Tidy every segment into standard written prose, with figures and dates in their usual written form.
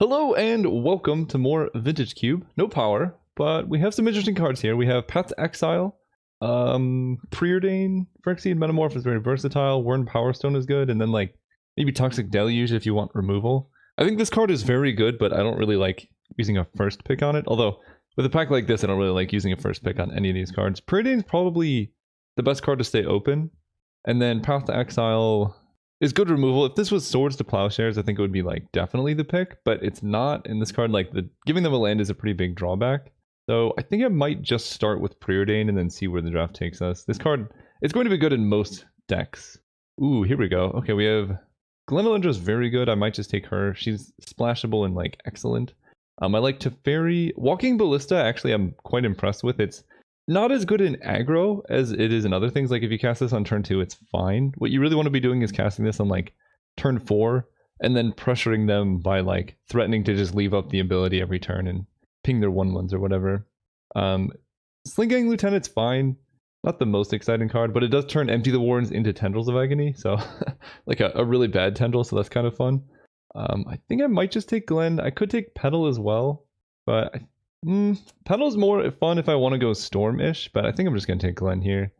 Hello and welcome to more Vintage Cube. No power, but we have some interesting cards here. We have Path to Exile, Preordain, Phyrexian Metamorph is very versatile, Wyrn Power Stone is good, and then like maybe Toxic Deluge if you want removal. I think this card is very good, but I don't really like using a first pick on it. Although with a pack like this, I don't really like using a first pick on any of these cards. Preordain is probably the best card to stay open, and then Path to Exile is good removal. If this was Swords to Plowshares, I think it would be like definitely the pick, but it's not. In this card, like giving them a land is a pretty big drawback. So I think I might just start with Preordain and then see where the draft takes us. This card is going to be good in most decks. Ooh, here we go. Okay, we have Glenalendra's very good. I might just take her. She's splashable and like excellent. I like Teferi. Walking Ballista, actually, I'm quite impressed with. It's not as good in aggro as it is in other things. Like if you cast this on turn 2, it's fine. What you really want to be doing is casting this on like turn 4 and then pressuring them by like threatening to just leave up the ability every turn and ping their 1/1s or whatever. Sling-Gang Lieutenant's fine. Not the most exciting card, but it does turn Empty the Warrens into Tendrils of Agony. So like a really bad Tendril, so that's kind of fun. I think I might just take Glen. I could take Petal as well, but Petal's more fun if I want to go Storm-ish, but I think I'm just going to take Glen here.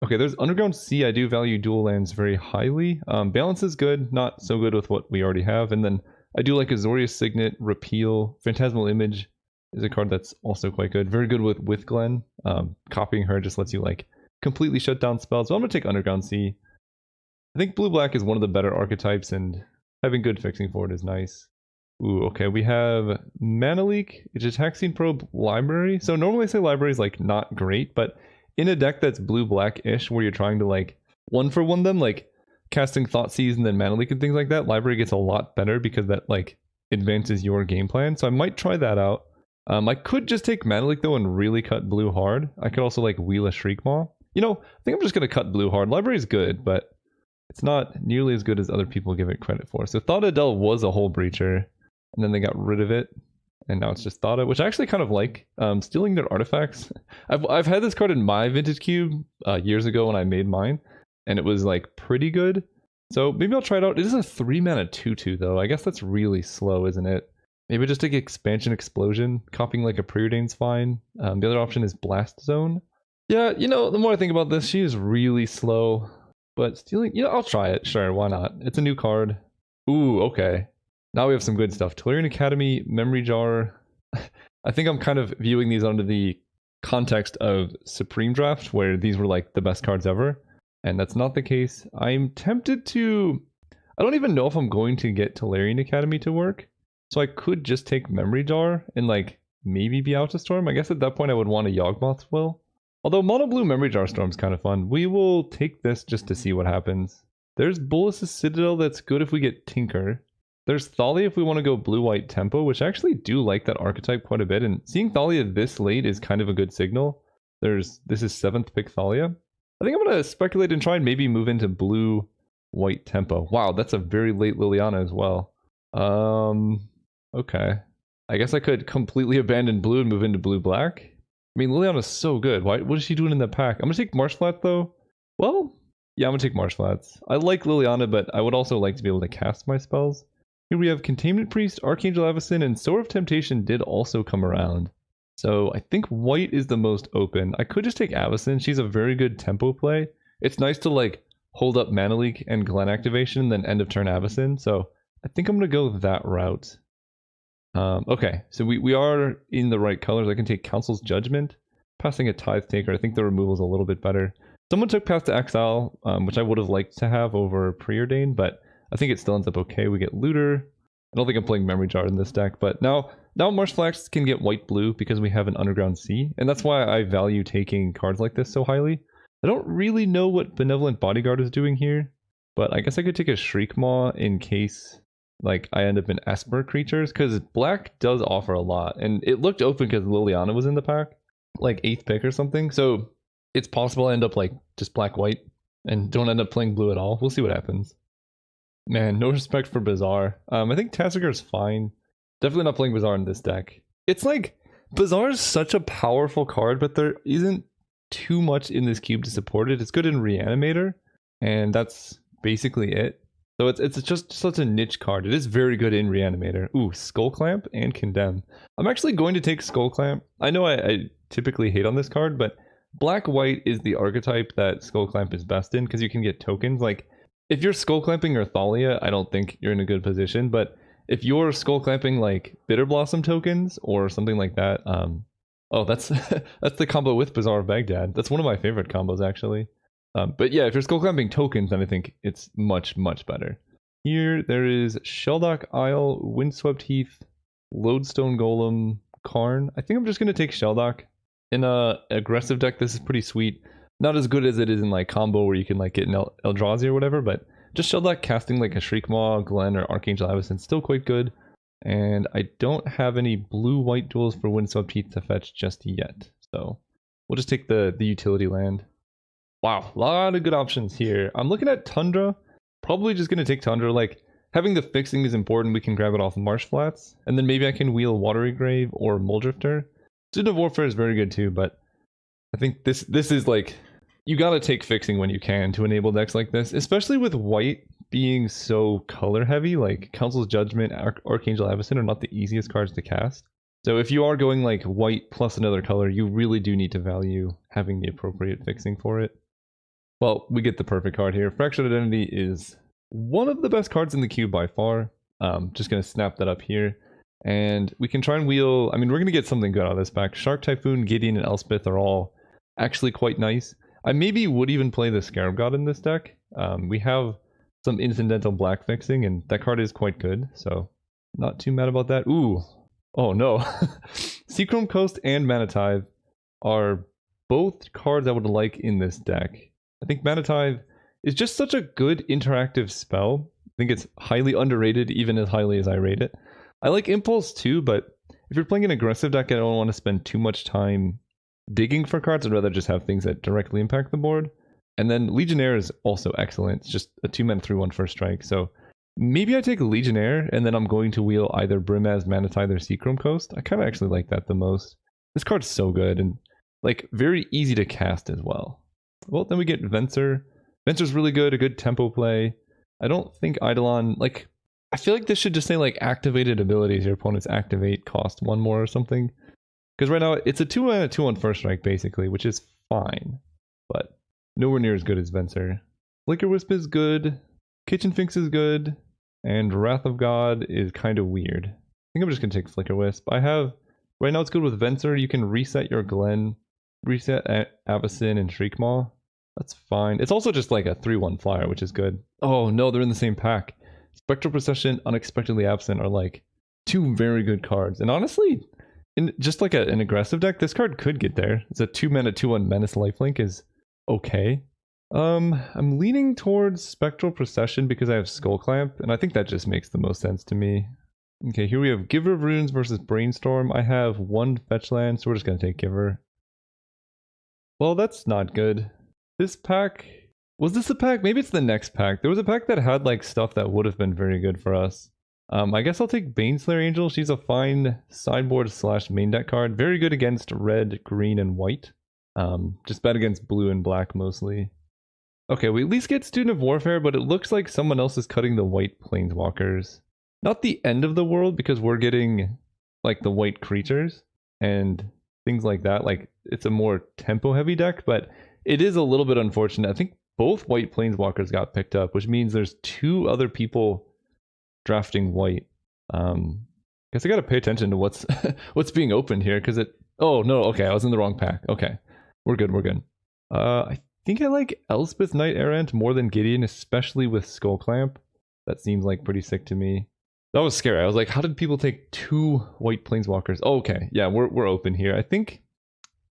Okay, there's Underground Sea. I do value dual lands very highly. Balance is good, not so good with what we already have. And then I do like Azorius Signet, Repeal. Phantasmal Image is a card that's also quite good. Very good with Glen. Copying her just lets you like completely shut down spells. So I'm going to take Underground Sea. I think Blue-Black is one of the better archetypes, and having good fixing for it is nice. Ooh, okay, we have Mana Leak, Gitaxian Probe, Library. So normally I say Library is like not great, but in a deck that's blue-black-ish where you're trying to like one-for-one them, like casting Thoughtseize and then Mana Leak and things like that, Library gets a lot better because that like advances your game plan. So I might try that out. I could just take Mana Leak though and really cut blue hard. I could also like wheel a Shriekmaw. You know, I think I'm just going to cut blue hard. Library is good, but it's not nearly as good as other people give it credit for. So Thought Adele was a Hull Breacher, and then they got rid of it, and now it's just Thought, which I actually kind of like. Stealing their artifacts. I've had this card in my Vintage Cube years ago when I made mine, and it was like pretty good. So maybe I'll try it out. It is a 3-mana 2/2 though. I guess that's really slow, isn't it? Maybe just take Expansion Explosion. Copying like a Preordain's fine. The other option is Blast Zone. Yeah, you know, the more I think about this, she is really slow. But stealing, you know, I'll try it. Sure, why not? It's a new card. Ooh, okay. Now we have some good stuff. Tolarian Academy, Memory Jar. I think I'm kind of viewing these under the context of Supreme Draft, where these were like the best cards ever. And that's not the case. I'm tempted to... I don't even know if I'm going to get Tolarian Academy to work. So I could just take Memory Jar and like maybe be out to Storm. I guess at that point I would want a Yawgmoth's Will. Although Mono Blue Memory Jar Storm's kind of fun. We will take this just to see what happens. There's Bolas's Citadel that's good if we get Tinker. There's Thalia if we want to go blue-white tempo, which I actually do like that archetype quite a bit. And seeing Thalia this late is kind of a good signal. This is 7th pick Thalia. I think I'm going to speculate and try and maybe move into blue-white tempo. Wow, that's a very late Liliana as well. Okay. I guess I could completely abandon blue and move into blue-black. I mean, Liliana's so good. What is she doing in the pack? I'm going to take Marsh Flats, though. Well, yeah, I'm going to take Marsh Flats. I like Liliana, but I would also like to be able to cast my spells. Here we have Containment Priest, Archangel Avacyn, and Sword of Temptation did also come around. So I think white is the most open. I could just take Avacyn. She's a very good tempo play. It's nice to like hold up Mana Leak and Glen activation, then end of turn Avacyn. So I think I'm going to go that route. Okay, so we are in the right colors. I can take Council's Judgment, passing a Tithe Taker. I think the removal is a little bit better. Someone took Path to Exile, which I would have liked to have over Preordain, but I think it still ends up okay. We get Looter. I don't think I'm playing Memory Jar in this deck, but now Marsh Flax can get white-blue because we have an Underground Sea, and that's why I value taking cards like this so highly. I don't really know what Benevolent Bodyguard is doing here, but I guess I could take a Shriekmaw in case like I end up in Esper creatures, because black does offer a lot, and it looked open because Liliana was in the pack, like 8th pick or something, so it's possible I end up like just black-white and don't end up playing blue at all. We'll see what happens. Man, no respect for Bazaar. I think Tasigur is fine. Definitely not playing Bazaar in this deck. It's like, Bazaar is such a powerful card, but there isn't too much in this cube to support it. It's good in Reanimator, and that's basically it. So it's just such a niche card. It is very good in Reanimator. Ooh, Skull Clamp and Condemn. I'm actually going to take Skull Clamp. I know I typically hate on this card, but black-white is the archetype that Skull Clamp is best in because you can get tokens. Like, if you're Skull Clamping or Thalia, I don't think you're in a good position, but if you're Skull Clamping like Bitter Blossom tokens or something like that, oh, that's that's the combo with Bazaar of Baghdad. That's one of my favorite combos, actually. But yeah, if you're Skull Clamping tokens, then I think it's much, much better. Here, there is Sheldock Isle, Windswept Heath, Lodestone Golem, Karn. I think I'm just going to take Sheldock. In a aggressive deck, this is pretty sweet. Not as good as it is in like combo where you can like get an Eldrazi or whatever, but just Sheldock casting like a Shriekmaw, Glen, or Archangel Avacyn still quite good. And I don't have any blue-white duels for Windswept Heath to fetch just yet. So we'll just take the utility land. Wow, a lot of good options here. I'm looking at Tundra. Probably just going to take Tundra. Like, having the fixing is important. We can grab it off Marsh Flats. And then maybe I can wheel Watery Grave or Muldrifter. Student of Warfare is very good too, but I think this is like, you gotta take fixing when you can to enable decks like this, especially with white being so color heavy. Like Council's Judgment, Archangel Avacyn are not the easiest cards to cast. So if you are going like white plus another color, you really do need to value having the appropriate fixing for it. Well, we get the perfect card here. Fractured Identity is one of the best cards in the queue by far. Just gonna snap that up here. And we can try and wheel, I mean, we're going to get something good out of this pack. Shark Typhoon, Gideon, and Elspeth are all actually quite nice. I maybe would even play the Scarab God in this deck. We have some incidental black fixing, and that card is quite good, so not too mad about that. Ooh, oh no. Seachrome Coast and Manatithe are both cards I would like in this deck. I think Manatithe is just such a good interactive spell. I think it's highly underrated, even as highly as I rate it. I like Impulse too, but if you're playing an aggressive deck, I don't want to spend too much time digging for cards. I'd rather just have things that directly impact the board. And then Legionnaire is also excellent. It's just a 2-mana 3/1 first strike. So maybe I take Legionnaire, and then I'm going to wheel either Brimaz, Manatithe, or Seachrome Coast. I kind of actually like that the most. This card's so good, and like very easy to cast as well. Well, then we get Venser. Venser's really good, a good tempo play. I don't think Eidolon, like, I feel like this should just say like activated abilities. Your opponents activate, cost 1 more or something. Because right now it's a 2-mana 2/1 first strike basically, which is fine, but nowhere near as good as Venser. Flicker Wisp is good, Kitchen Finks is good, and Wrath of God is kind of weird. I think I'm just gonna take Flicker Wisp. I have right now it's good with Venser. You can reset your Glen, reset Avacyn and Shriekmaw. That's fine. It's also just like a 3/1 flyer, which is good. Oh no, they're in the same pack. Spectral Procession, Unexpectedly Absent are like 2 very good cards. And honestly, in just like an aggressive deck, this card could get there. It's a 2-mana 2/1 Menace Lifelink is okay. I'm leaning towards Spectral Procession because I have Skull Clamp, and I think that just makes the most sense to me. Okay, here we have Giver of Runes versus Brainstorm. I have 1 fetch land, so we're just going to take Giver. Well, that's not good. This pack... Was this a pack? Maybe it's the next pack. There was a pack that had like stuff that would have been very good for us. I guess I'll take Baneslayer Angel. She's a fine sideboard / main deck card. Very good against red, green, and white. Just bad against blue and black mostly. Okay, we at least get Student of Warfare, but it looks like someone else is cutting the white Planeswalkers. Not the end of the world, because we're getting like the white creatures and things like that. Like, it's a more tempo-heavy deck, but it is a little bit unfortunate. I think both white Planeswalkers got picked up, which means there's 2 other people drafting white. Guess I gotta pay attention to what's what's being opened here, because it... Oh, no, okay, I was in the wrong pack. Okay, we're good, we're good. I think I like Elspeth Knight Errant more than Gideon, especially with Skull Clamp. That seems like pretty sick to me. That was scary. I was like, how did people take 2 white Planeswalkers? Oh, okay, yeah, we're open here. I think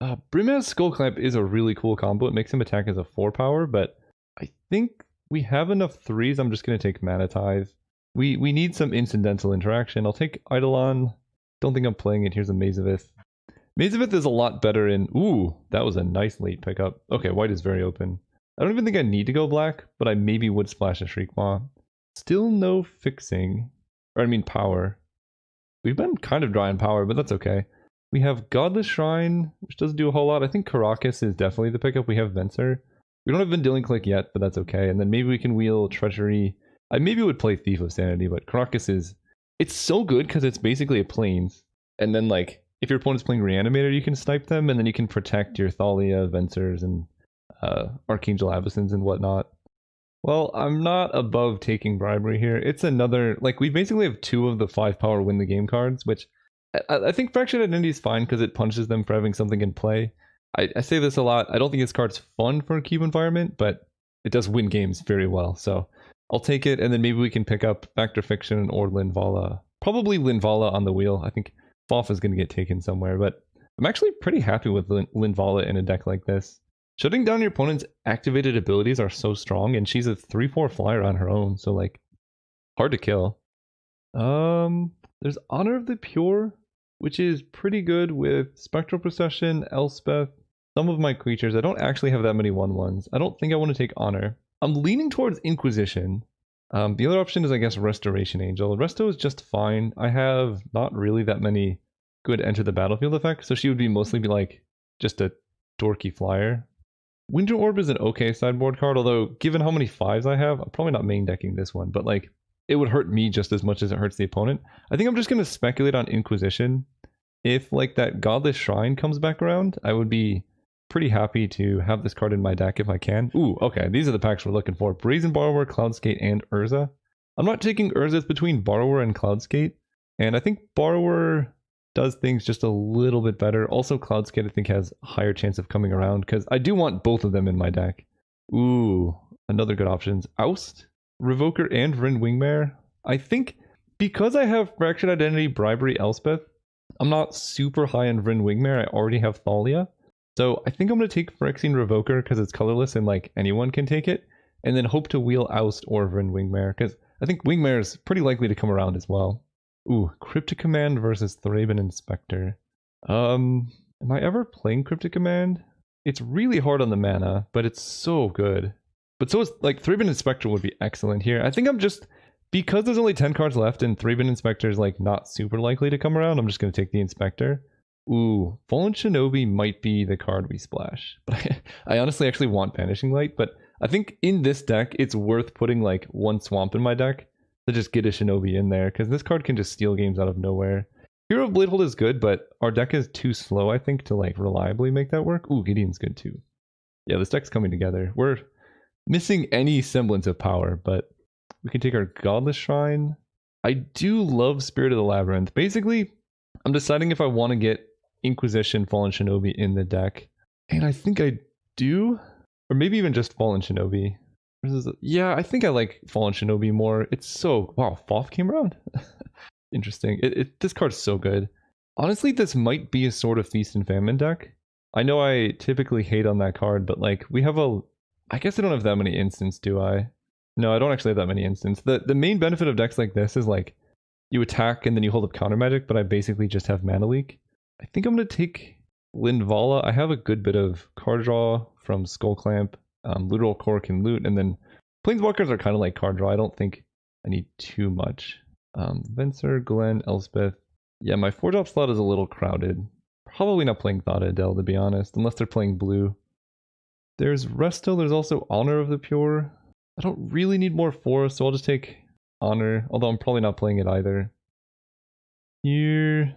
Brimaz Skull Clamp is a really cool combo. It makes him attack as a 4 power, but I think we have enough 3s. I'm just going to take Manatithe. We need some incidental interaction. I'll take Eidolon. Don't think I'm playing it. Here's a Mazavith. Mazavith is a lot better in... Ooh, that was a nice late pickup. Okay, white is very open. I don't even think I need to go black, but I maybe would splash a Shriekmaw. Still no fixing. Or I mean power. We've been kind of dry on power, but that's okay. We have Godless Shrine, which doesn't do a whole lot. I think Karakas is definitely the pickup. We have Venser. We don't have Vendilion Click yet, but that's okay. And then maybe we can wheel Treachery, I maybe would play Thief of Sanity, but Caracas it's so good because it's basically a plains. And then like if your opponent's playing Reanimator, you can snipe them, and then you can protect your Thalia, Vencers, and Archangel Abyssins and whatnot. Well, I'm not above taking bribery here. It's another, like, we basically have 2 of the 5 power win the game cards, which I think Fractured Identity is fine because it punishes them for having something in play. I say this a lot. I don't think this card's fun for a cube environment, but it does win games very well. So I'll take it, and then maybe we can pick up Factor Fiction or Linvala. Probably Linvala on the wheel. I think Foff is going to get taken somewhere, but I'm actually pretty happy with Linvala in a deck like this. Shutting down your opponent's activated abilities are so strong, and she's a 3/4 flyer on her own, so like hard to kill. There's Honor of the Pure, which is pretty good with Spectral Procession, Elspeth, some of my creatures. I don't actually have that many 1/1s. I don't think I want to take Honor. I'm leaning towards Inquisition. The other option is, I guess, Restoration Angel. Resto is just fine. I have not really that many good enter the battlefield effects, so she would mostly be like just a dorky flyer. Winter Orb is an okay sideboard card, although given how many 5s I have, I'm probably not main decking this one, but like it would hurt me just as much as it hurts the opponent. I think I'm just going to speculate on Inquisition. If like that Godless Shrine comes back around, I would be pretty happy to have this card in my deck if I can. Ooh, okay, these are the packs we're looking for. Brazen Borrower, Cloudskate, and Urza. I'm not taking Urza, it's between Borrower and Cloudskate, and I think Borrower does things just a little bit better. Also, Cloudskate I think has a higher chance of coming around because I do want both of them in my deck. Ooh, another good options. Oust, Revoker, and Vryn Wingmare. I think because I have Fractured Identity, Bribery, Elspeth, I'm not super high on Vryn Wingmare. I already have Thalia. So I think I'm going to take Phyrexian Revoker because it's colorless and like anyone can take it. And then hope to wheel Oust or Vryn Wingmare because I think Wingmare is pretty likely to come around as well. Ooh, Cryptic Command versus Thraben Inspector. Am I ever playing Cryptic Command? It's really hard on the mana, but it's so good. But so is, like, Thraben Inspector would be excellent here. I think I'm just, because there's only 10 cards left and Thraben Inspector is, like, not super likely to come around, I'm just going to take the Inspector. Ooh, Fallen Shinobi might be the card we splash. But I honestly actually want Vanishing Light, but I think in this deck, it's worth putting, like, 1 Swamp in my deck to just get a Shinobi in there, because this card can just steal games out of nowhere. Hero of Bladehold is good, but our deck is too slow, I think, to like reliably make that work. Ooh, Gideon's good too. Yeah, this deck's coming together. We're missing any semblance of power, but we can take our Godless Shrine. I do love Spirit of the Labyrinth. Basically, I'm deciding if I want to get Inquisition, Fallen Shinobi in the deck. And I think I do. Or maybe even just Fallen Shinobi. Yeah, I think I like Fallen Shinobi more. It's so... Wow, Foff came around? Interesting. This card's so good. Honestly, this might be a sort of Feast and Famine deck. I know I typically hate on that card, but like, we have a... I guess I don't have that many instants, do I? No, I don't actually have that many instants. The main benefit of decks like this is like, you attack and then you hold up counter magic, but I basically just have mana leak. I think I'm going to take Linvala. I have a good bit of card draw from Skull Clamp. Literal Core can loot, and then Planeswalkers are kind of like card draw. I don't think I need too much. Venser, Glenn, Elspeth. Yeah, my 4-drop slot is a little crowded. Probably not playing Thought Adele, to be honest, unless they're playing blue. There's Resto, there's also Honor of the Pure. I don't really need more forest, so I'll just take Honor, although I'm probably not playing it either. Here,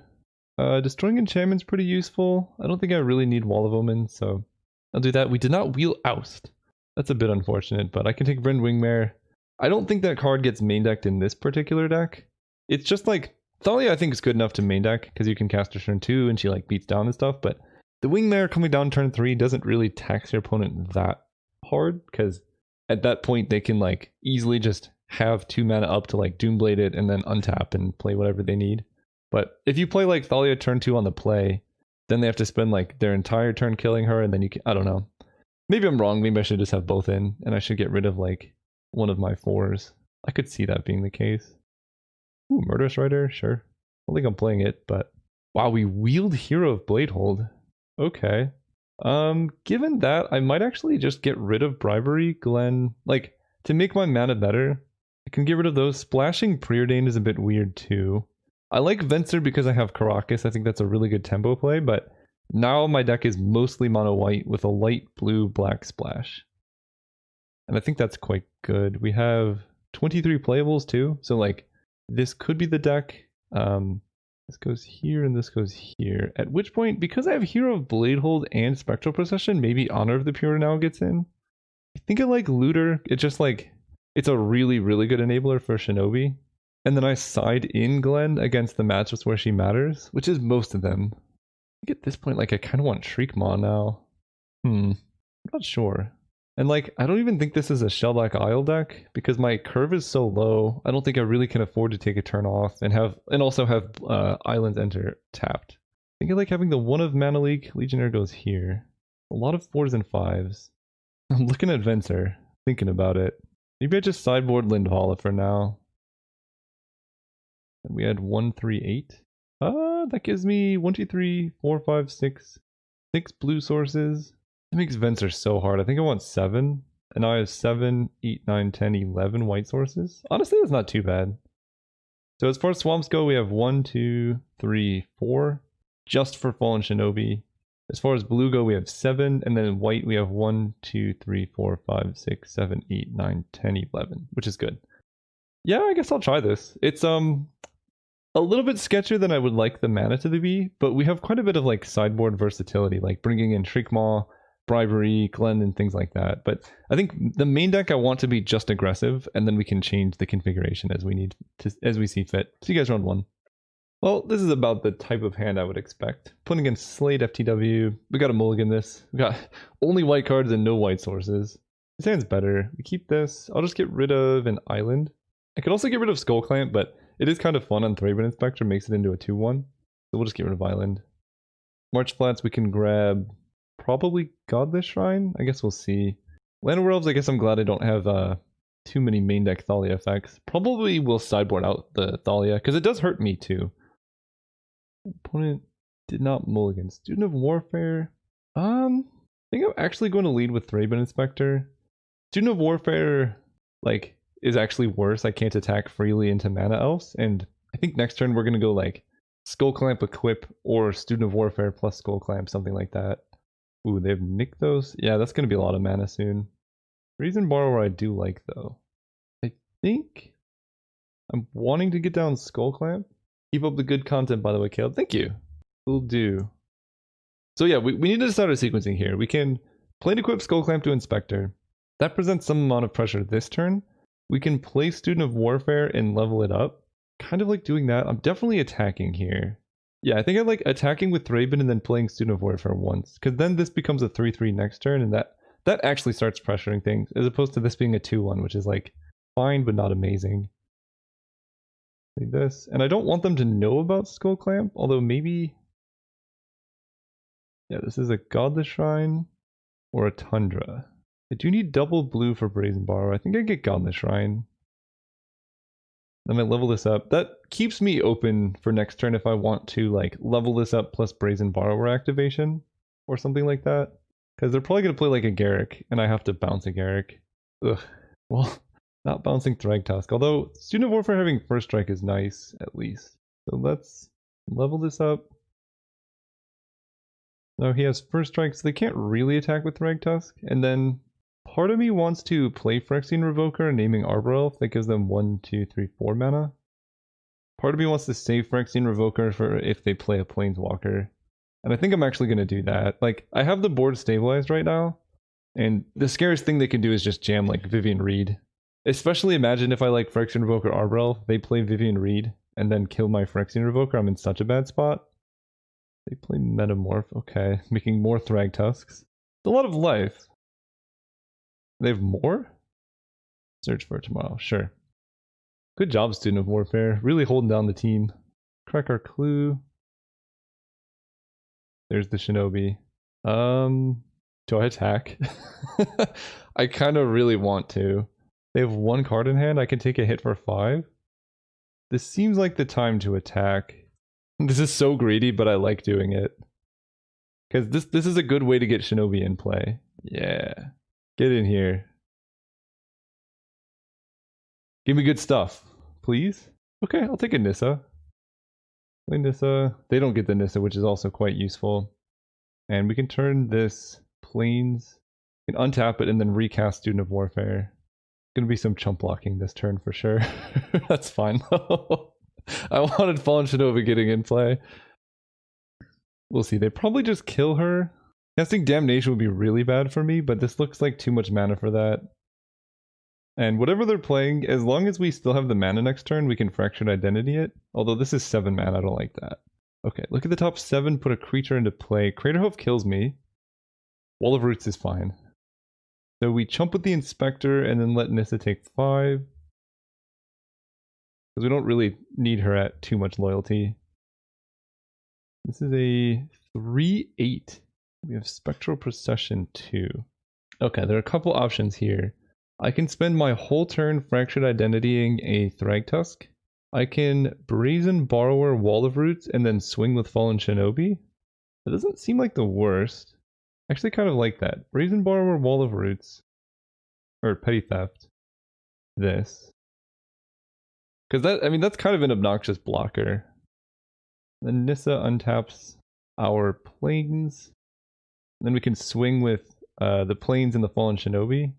Destroying Enchantment's pretty useful. I don't think I really need Wall of Omen, so I'll do that. We did not wheel Oust. That's a bit unfortunate, but I can take Vryn Wingmare. I don't think that card gets main decked in this particular deck. It's just like, Thalia I think is good enough to main deck, because you can cast her turn 2 and she like beats down and stuff, but the Wingmare coming down turn 3 doesn't really tax your opponent that hard, because at that point they can like easily just have 2 mana up to like Doomblade it and then untap and play whatever they need. But if you play like Thalia turn 2 on the play, then they have to spend like their entire turn killing her, and then you can, I don't know. Maybe I'm wrong, maybe I should just have both in, and I should get rid of like one of my 4s. I could see that being the case. Ooh, Murderous Rider, sure. I don't think I'm playing it, but... Wow, we wheeled Hero of Bladehold. Okay. Given that, I might actually just get rid of Bribery, Glenn. Like, to make my mana better, I can get rid of those. Splashing Preordained is a bit weird too. I like Venser because I have Caracas. I think that's a really good tempo play, but now my deck is mostly mono white with a light blue black splash. And I think that's quite good. We have 23 playables too. So like this could be the deck. This goes here and this goes here. At which point, because I have Hero of Bladehold and Spectral Procession, maybe Honor of the Pure now gets in. I think I like Looter. It's just like, it's a really, really good enabler for Shinobi. And then I side in Glenn against the matchups where she matters, which is most of them. I think at this point, like I kind of want Shriekmaw now. I'm not sure. And like, I don't even think this is a Shellback Isle deck because my curve is so low. I don't think I really can afford to take a turn off and also have Islands enter tapped. I think I like having the one of Mana Leak. Legionnaire goes here. A lot of 4s and 5s. I'm looking at Venser, thinking about it. Maybe I just sideboard Lindvala for now. And we had 1, 3, 8. That gives me 1, 2, 3, 4, 5, 6. 6 blue sources. That makes Venser so hard. I think I want 7. And now I have 7, 8, 9, 10, 11 white sources. Honestly, that's not too bad. So as far as swamps go, we have 1, 2, 3, 4. Just for Fallen Shinobi. As far as blue go, we have 7. And then in white, we have 1, 2, 3, 4, 5, 6, 7, 8, 9, 10, 11. Which is good. Yeah, I guess I'll try this. It's a little bit sketchier than I would like the mana to be, but we have quite a bit of like sideboard versatility, like bringing in Shriekmaw, Bribery, Glenn, and things like that. But I think the main deck I want to be just aggressive, and then we can change the configuration as we need to, as we see fit. See you guys round 1. Well, this is about the type of hand I would expect. Putting in Slate FTW, we got a mulligan this. We got only white cards and no white sources. This hand's better. We keep this. I'll just get rid of an island. I could also get rid of Skull Clamp, but it is kind of fun on Thraben Inspector, makes it into a 2-1. So we'll just get rid of Island. March Flats, we can grab probably Godless Shrine. I guess we'll see. Land of Elves, I guess I'm glad I don't have too many main deck Thalia effects. Probably will sideboard out the Thalia, because it does hurt me too. Opponent did not mulligan. Student of Warfare. I think I'm actually going to lead with Thraben Inspector. Student of Warfare, like, is actually worse. I can't attack freely into Mana Elves, and I think next turn we're going to go like Skull Clamp Equip or Student of Warfare plus Skull Clamp, something like that. Ooh, they've nicked those. Yeah, that's going to be a lot of mana soon. Reason Borrower I do like though. I think I'm wanting to get down Skull Clamp. Keep up the good content, by the way, Caleb. Thank you. Will do. So yeah, we need to start our sequencing here. We can play and equip Skull Clamp to Inspector. That presents some amount of pressure this turn. We can play Student of Warfare and level it up. Kind of like doing that. I'm definitely attacking here. Yeah, I think I like attacking with Thraben and then playing Student of Warfare once. Because then this becomes a 3-3 next turn, and that actually starts pressuring things. As opposed to this being a 2-1, which is like fine but not amazing. Like this. And I don't want them to know about Skull Clamp, although maybe... Yeah, this is a Godless Shrine or a Tundra. I do need double blue for Brazen Borrow. I think I get Godless Shrine. I might level this up. That keeps me open for next turn if I want to like level this up plus Brazen Borrower activation or something like that. Because they're probably going to play like a Garrick, and I have to bounce a Garrick. Ugh. Well, not bouncing Thragtusk. Although Student of Warfare having first strike is nice, at least. So let's level this up. No, he has first strike, so they can't really attack with Thragtusk. And then part of me wants to play Phyrexian Revoker, naming Arbor Elf. That gives them 1, 2, 3, 4 mana. Part of me wants to save Phyrexian Revoker for if they play a Planeswalker. And I think I'm actually going to do that. Like, I have the board stabilized right now. And the scariest thing they can do is just jam like Vivian Reed. Especially imagine if I like Phyrexian Revoker Arbor Elf, they play Vivian Reed, and then kill my Phyrexian Revoker. I'm in such a bad spot. They play Metamorph. Okay, making more Thragtusks. It's a lot of life. They have more? Search for tomorrow, sure. Good job, Student of Warfare. Really holding down the team. Crack our clue. There's the Shinobi. Do I attack? I kind of really want to. They have 1 card in hand. I can take a hit for 5. This seems like the time to attack. This is so greedy, but I like doing it. Because this is a good way to get Shinobi in play. Yeah. Get in here. Give me good stuff, please. Okay, I'll take a Nissa. Play Nissa. They don't get the Nissa, which is also quite useful. And we can turn this Plains. We can untap it and then recast Student of Warfare. Gonna be some chump blocking this turn for sure. That's fine though. I wanted Fallen Shinobi getting in play. We'll see. They probably just kill her. Casting Damnation would be really bad for me, but this looks like too much mana for that. And whatever they're playing, as long as we still have the mana next turn, we can Fractured Identity it. Although this is 7 mana, I don't like that. Okay, look at the top 7, put a creature into play. Craterhoof kills me. Wall of Roots is fine. So we chump with the Inspector and then let Nissa take 5. Because we don't really need her at too much loyalty. This is a 3/8. We have Spectral Procession 2. Okay, there are a couple options here. I can spend my whole turn Fractured Identitying a Thragtusk. I can Brazen Borrower Wall of Roots and then swing with Fallen Shinobi. That doesn't seem like the worst. I actually kind of like that. Brazen Borrower Wall of Roots. Or Petty Theft. This. Because that, I mean, that's kind of an obnoxious blocker. Then Nissa untaps our Plains. Then we can swing with the Plains and the Fallen Shinobi.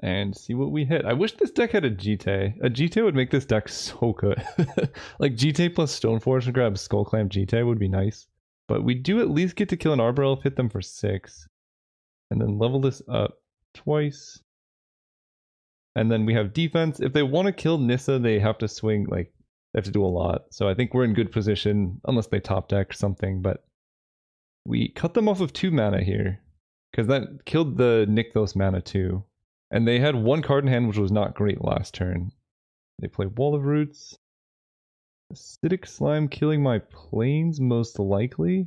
And see what we hit. I wish this deck had a Jite. A Jite would make this deck so good. Like Jite plus Stoneforge and grab Skullclamp Jite would be nice. But we do at least get to kill an Arbor Elf, hit them for 6. And then level this up twice. And then we have defense. If they want to kill Nissa, they have to swing, like, they have to do a lot. So I think we're in good position, unless they top deck something. But we cut them off of 2 mana here. Because that killed the Nykthos mana too. And they had 1 card in hand, which was not great last turn. They play Wall of Roots. Acidic Slime killing my Plains, most likely.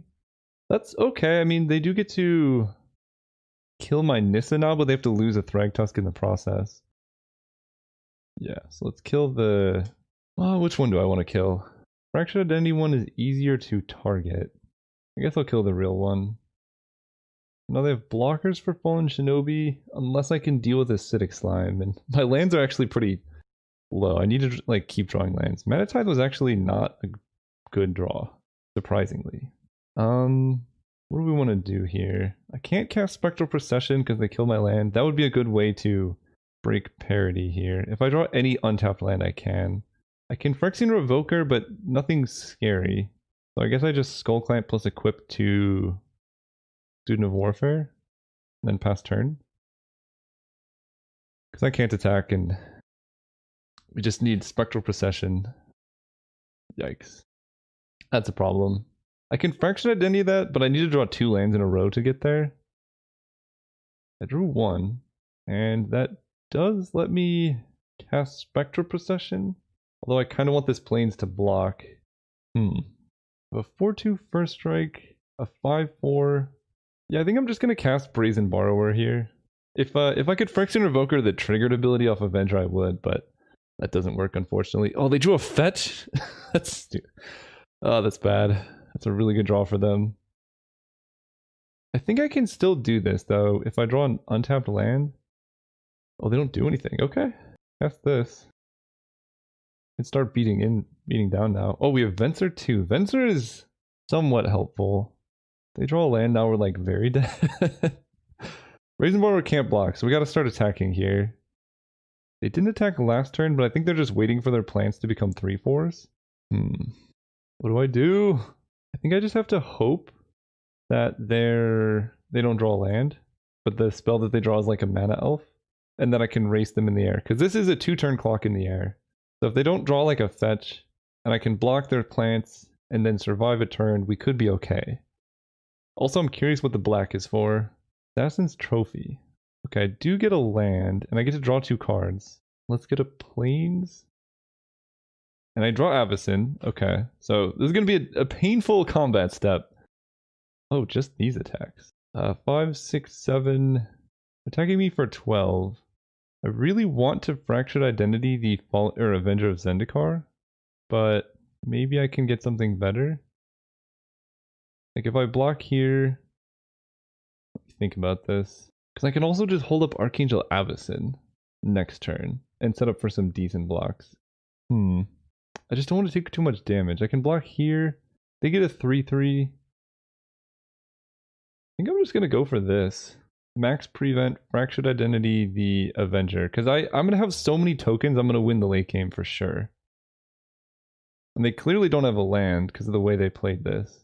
That's okay. I mean, they do get to kill my Nissa now, but they have to lose a Thragtusk in the process. Yeah, so let's kill the... Oh, which one do I want to kill? Fractured Identity one is easier to target. I guess I'll kill the real one. Now they have blockers for Fallen Shinobi, unless I can deal with Acidic Slime. And my lands are actually pretty low. I need to like keep drawing lands. Mana Tithe was actually not a good draw, surprisingly. What do we want to do here? I can't cast Spectral Procession because they kill my land. That would be a good way to break parity here. If I draw any untapped land, I can. I can Phyrexian Revoker, but nothing scary. So I guess I just Skullclamp plus equip to Student of Warfare, and then pass turn. Because I can't attack, and we just need Spectral Procession. Yikes. That's a problem. I can Fractured Identity that, but I need to draw 2 lands in a row to get there. I drew 1, and that does let me cast Spectral Procession. Although I kind of want this Plains to block. A 4/2 first strike, a 5/4. Yeah, I think I'm just gonna cast Brazen Borrower here. If I could Phyrexian Revoker the triggered ability off Avenger, I would, but that doesn't work, unfortunately. Oh, they drew a fetch? That's oh, that's bad. That's a really good draw for them. I think I can still do this, though, if I draw an untapped land. Oh, they don't do anything. Okay. Cast this. I can start beating down now. Oh, we have Venser too. Venser is somewhat helpful. They draw a land, now we're like very dead. Brazen Borrower can't block, so we gotta start attacking here. They didn't attack last turn, but I think they're just waiting for their plants to become 3/4s. What do I do? I think I just have to hope that they don't draw a land, but the spell that they draw is like a mana elf, and then I can race them in the air, because this is a 2-turn clock in the air. So if they don't draw like a fetch, and I can block their plants and then survive a turn, we could be okay. Also, I'm curious what the black is for. Assassin's Trophy. Okay, I do get a land, and I get to draw 2 cards. Let's get a Plains. And I draw Avacyn. Okay, so this is going to be a painful combat step. Oh, just these attacks. 5, 6, 7. Attacking me for 12. I really want to Fractured Identity the Avenger of Zendikar, but maybe I can get something better. Like if I block here, let me think about this. Because I can also just hold up Archangel Avacyn next turn and set up for some decent blocks. I just don't want to take too much damage. I can block here. They get a 3/3. I think I'm just going to go for this. Max Prevent, Fractured Identity, the Avenger. Because I'm going to have so many tokens, I'm going to win the late game for sure. And they clearly don't have a land because of the way they played this.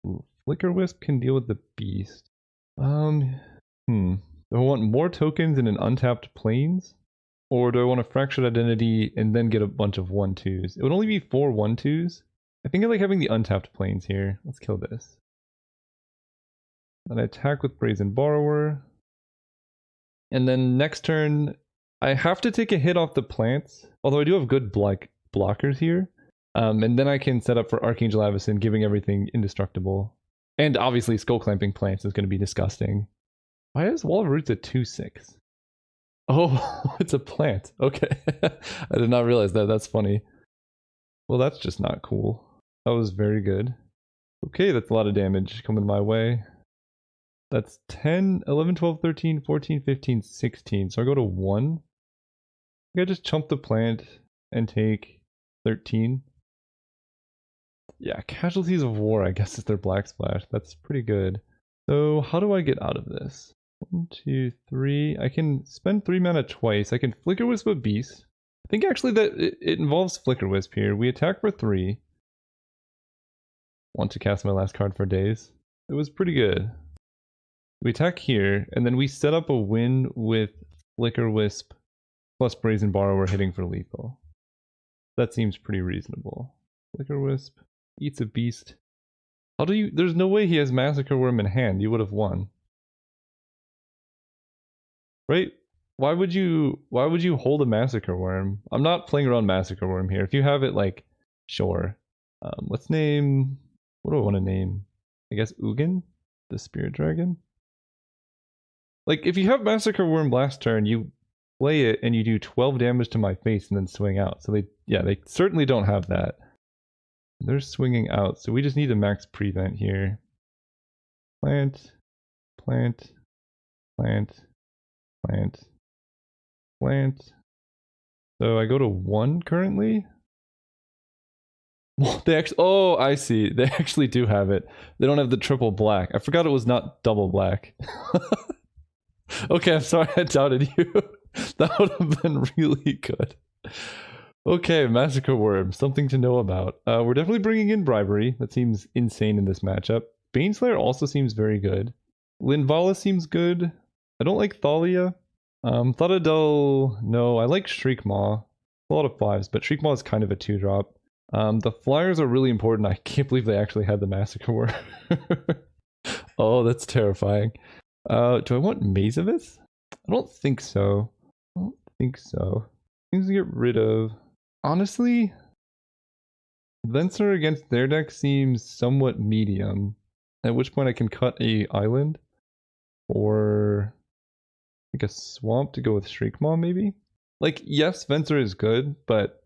Ooh, Flicker Wisp can deal with the Beast. Do I want more tokens in an untapped Plains? Or do I want a Fractured Identity and then get a bunch of 1/2s? It would only be 4 1/2s. I think I like having the untapped Plains here. Let's kill this. Then I attack with Brazen Borrower. And then next turn, I have to take a hit off the plants. Although I do have good blockers here. And then I can set up for Archangel Avacyn, giving everything indestructible. And obviously Skull Clamping Plants is going to be disgusting. Why is Wall of Roots at 2/6? Oh, it's a plant. Okay. I did not realize that. That's funny. Well, that's just not cool. That was very good. Okay, that's a lot of damage coming my way. That's 10, 11, 12, 13, 14, 15, 16. So I go to 1. I think I just chump the plant and take 13. Yeah, Casualties of War, I guess, is their Black Splash. That's pretty good. So how do I get out of this? 1, 2, 3. I can spend 3 mana twice. I can Flicker Wisp a Beast. I think actually that it involves Flicker Wisp here. We attack for 3. Want to cast my last card for days. It was pretty good. We attack here, and then we set up a win with Flicker Wisp plus Brazen Borrower hitting for lethal. That seems pretty reasonable. Flicker Wisp eats a beast. How do you... There's no way he has Massacre Worm in hand. You would have won. Right? Why would you hold a Massacre Worm? I'm not playing around Massacre Worm here. If you have it, like, sure. Let's name... What do I want to name? I guess Ugin? The Spirit Dragon? Like, if you have Massacre Worm last turn, you play it and you do 12 damage to my face and then swing out. So they certainly don't have that. They're swinging out, so we just need a max prevent here. Plant, plant, plant, plant, plant. So I go to 1 currently. Well, they actually, oh, I see. They actually do have it. They don't have the triple black. I forgot it was not double black. Okay, I'm sorry I doubted you. That would have been really good. Okay, Massacre Worm, something to know about. We're definitely bringing in Bribery. That seems insane in this matchup. Baneslayer also seems very good. Linvala seems good. I don't like Thalia. Thoughtadel, no. I like Shriekmaw. A lot of 5s, but Shriekmaw is kind of a 2-drop. The flyers are really important. I can't believe they actually had the Massacre Worm. Oh, that's terrifying. Do I want Mazavith? I don't think so. I don't think so. Things to get rid of. Honestly, Venser against their deck seems somewhat medium. At which point I can cut a island. Or like a swamp to go with Shriekmaw maybe? Like, yes, Venser is good, but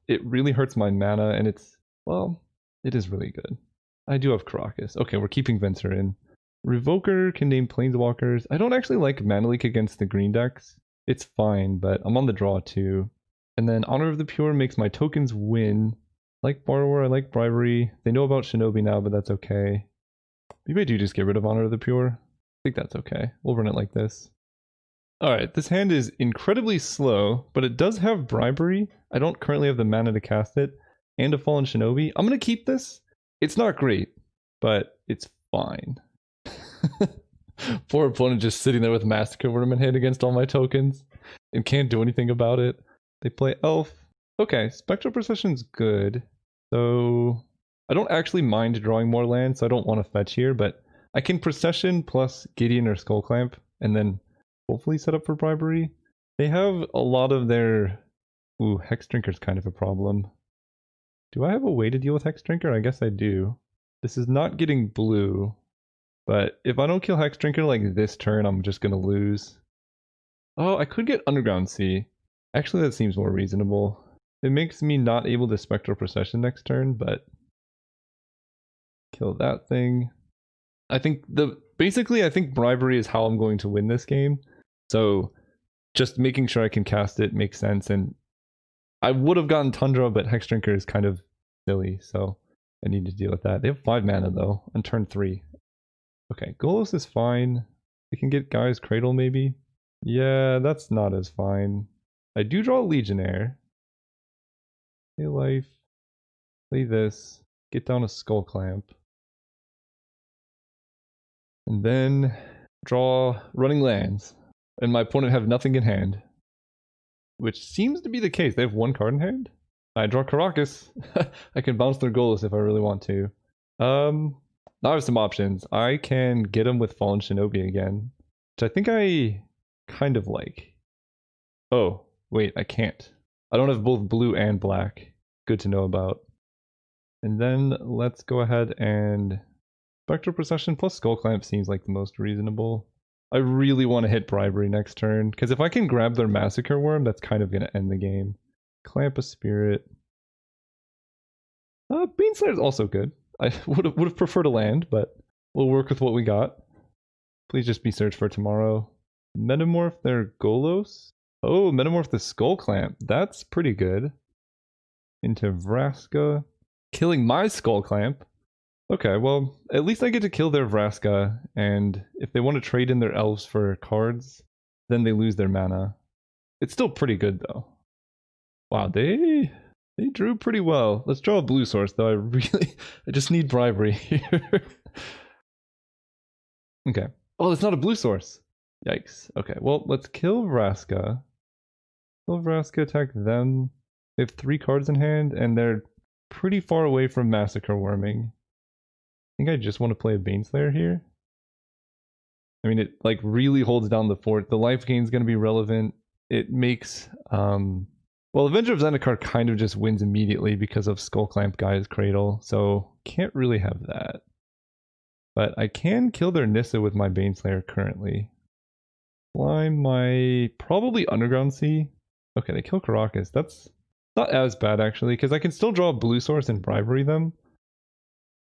it really hurts my mana and it's, well, it is really good. I do have Caracas. Okay, we're keeping Venser in. Revoker can name Planeswalkers. I don't actually like Mana Leak against the green decks. It's fine, but I'm on the draw too. And then Honor of the Pure makes my tokens win. I like Borrower, I like Bribery. They know about Shinobi now, but that's okay. Maybe I do just get rid of Honor of the Pure. I think that's okay. We'll run it like this. Alright, this hand is incredibly slow, but it does have Bribery. I don't currently have the mana to cast it. And a Fallen Shinobi. I'm going to keep this. It's not great, but it's fine. Poor opponent just sitting there with Massacre Worm in hand against all my tokens and can't do anything about it. They play Elf. Okay, Spectral Procession's good. So I don't actually mind drawing more land, so I don't want to fetch here, but I can Procession plus Gideon or Skullclamp and then hopefully set up for Bribery. They have a lot of their... Ooh, Hex Drinker's kind of a problem. Do I have a way to deal with Hex Drinker? I guess I do. This is not getting blue. But if I don't kill Hex Drinker like this turn, I'm just going to lose. Oh, I could get Underground Sea. Actually, that seems more reasonable. It makes me not able to Spectral Procession next turn, but... Kill that thing. I think basically, I think Bribery is how I'm going to win this game. So, just making sure I can cast it makes sense. And I would have gotten Tundra, but Hex Drinker is kind of silly, so I need to deal with that. They have 5 mana, though, on turn 3. Okay, Golos is fine. We can get Guy's Cradle maybe. Yeah, that's not as fine. I do draw Legionnaire. Play life. Play this. Get down a Skull Clamp. And then draw Running Lands. And my opponent have nothing in hand. Which seems to be the case. They have one card in hand. I draw Caracas. I can bounce their Goalless if I really want to. Now I have some options. I can get them with Fallen Shinobi again, which I think I kind of like. Oh, wait, I can't. I don't have both blue and black. Good to know about. And then let's go ahead and Spectral Procession plus Skull Clamp seems like the most reasonable. I really want to hit Bribery next turn, because if I can grab their Massacre Worm, that's kind of going to end the game. Clamp a Spirit. Beanslayer's also good. I would have preferred a land, but we'll work with what we got. Please just be searched for tomorrow. Metamorph their Golos. Oh, Metamorph the Skull Clamp. That's pretty good. Into Vraska. Killing my Skull Clamp. Okay, well, at least I get to kill their Vraska, and if they want to trade in their elves for cards, then they lose their mana. It's still pretty good, though. Wow, they drew pretty well. Let's draw a blue source, though. I just need Bribery here. Okay. Oh, it's not a blue source. Yikes. Okay, well, let's kill Vraska. Kill Vraska, attack them. They have 3 cards in hand, and they're pretty far away from Massacre Worming. I think I just want to play a Baneslayer here. I mean, it like really holds down the fort. The life gain is going to be relevant. It makes well, Avenger of Zendikar kind of just wins immediately because of Skull Clamp Guy's Cradle, so can't really have that. But I can kill their Nissa with my Baneslayer currently. Climb my probably Underground Sea. Okay, they kill Caracas. That's not as bad actually, because I can still draw a blue source and Bribery them.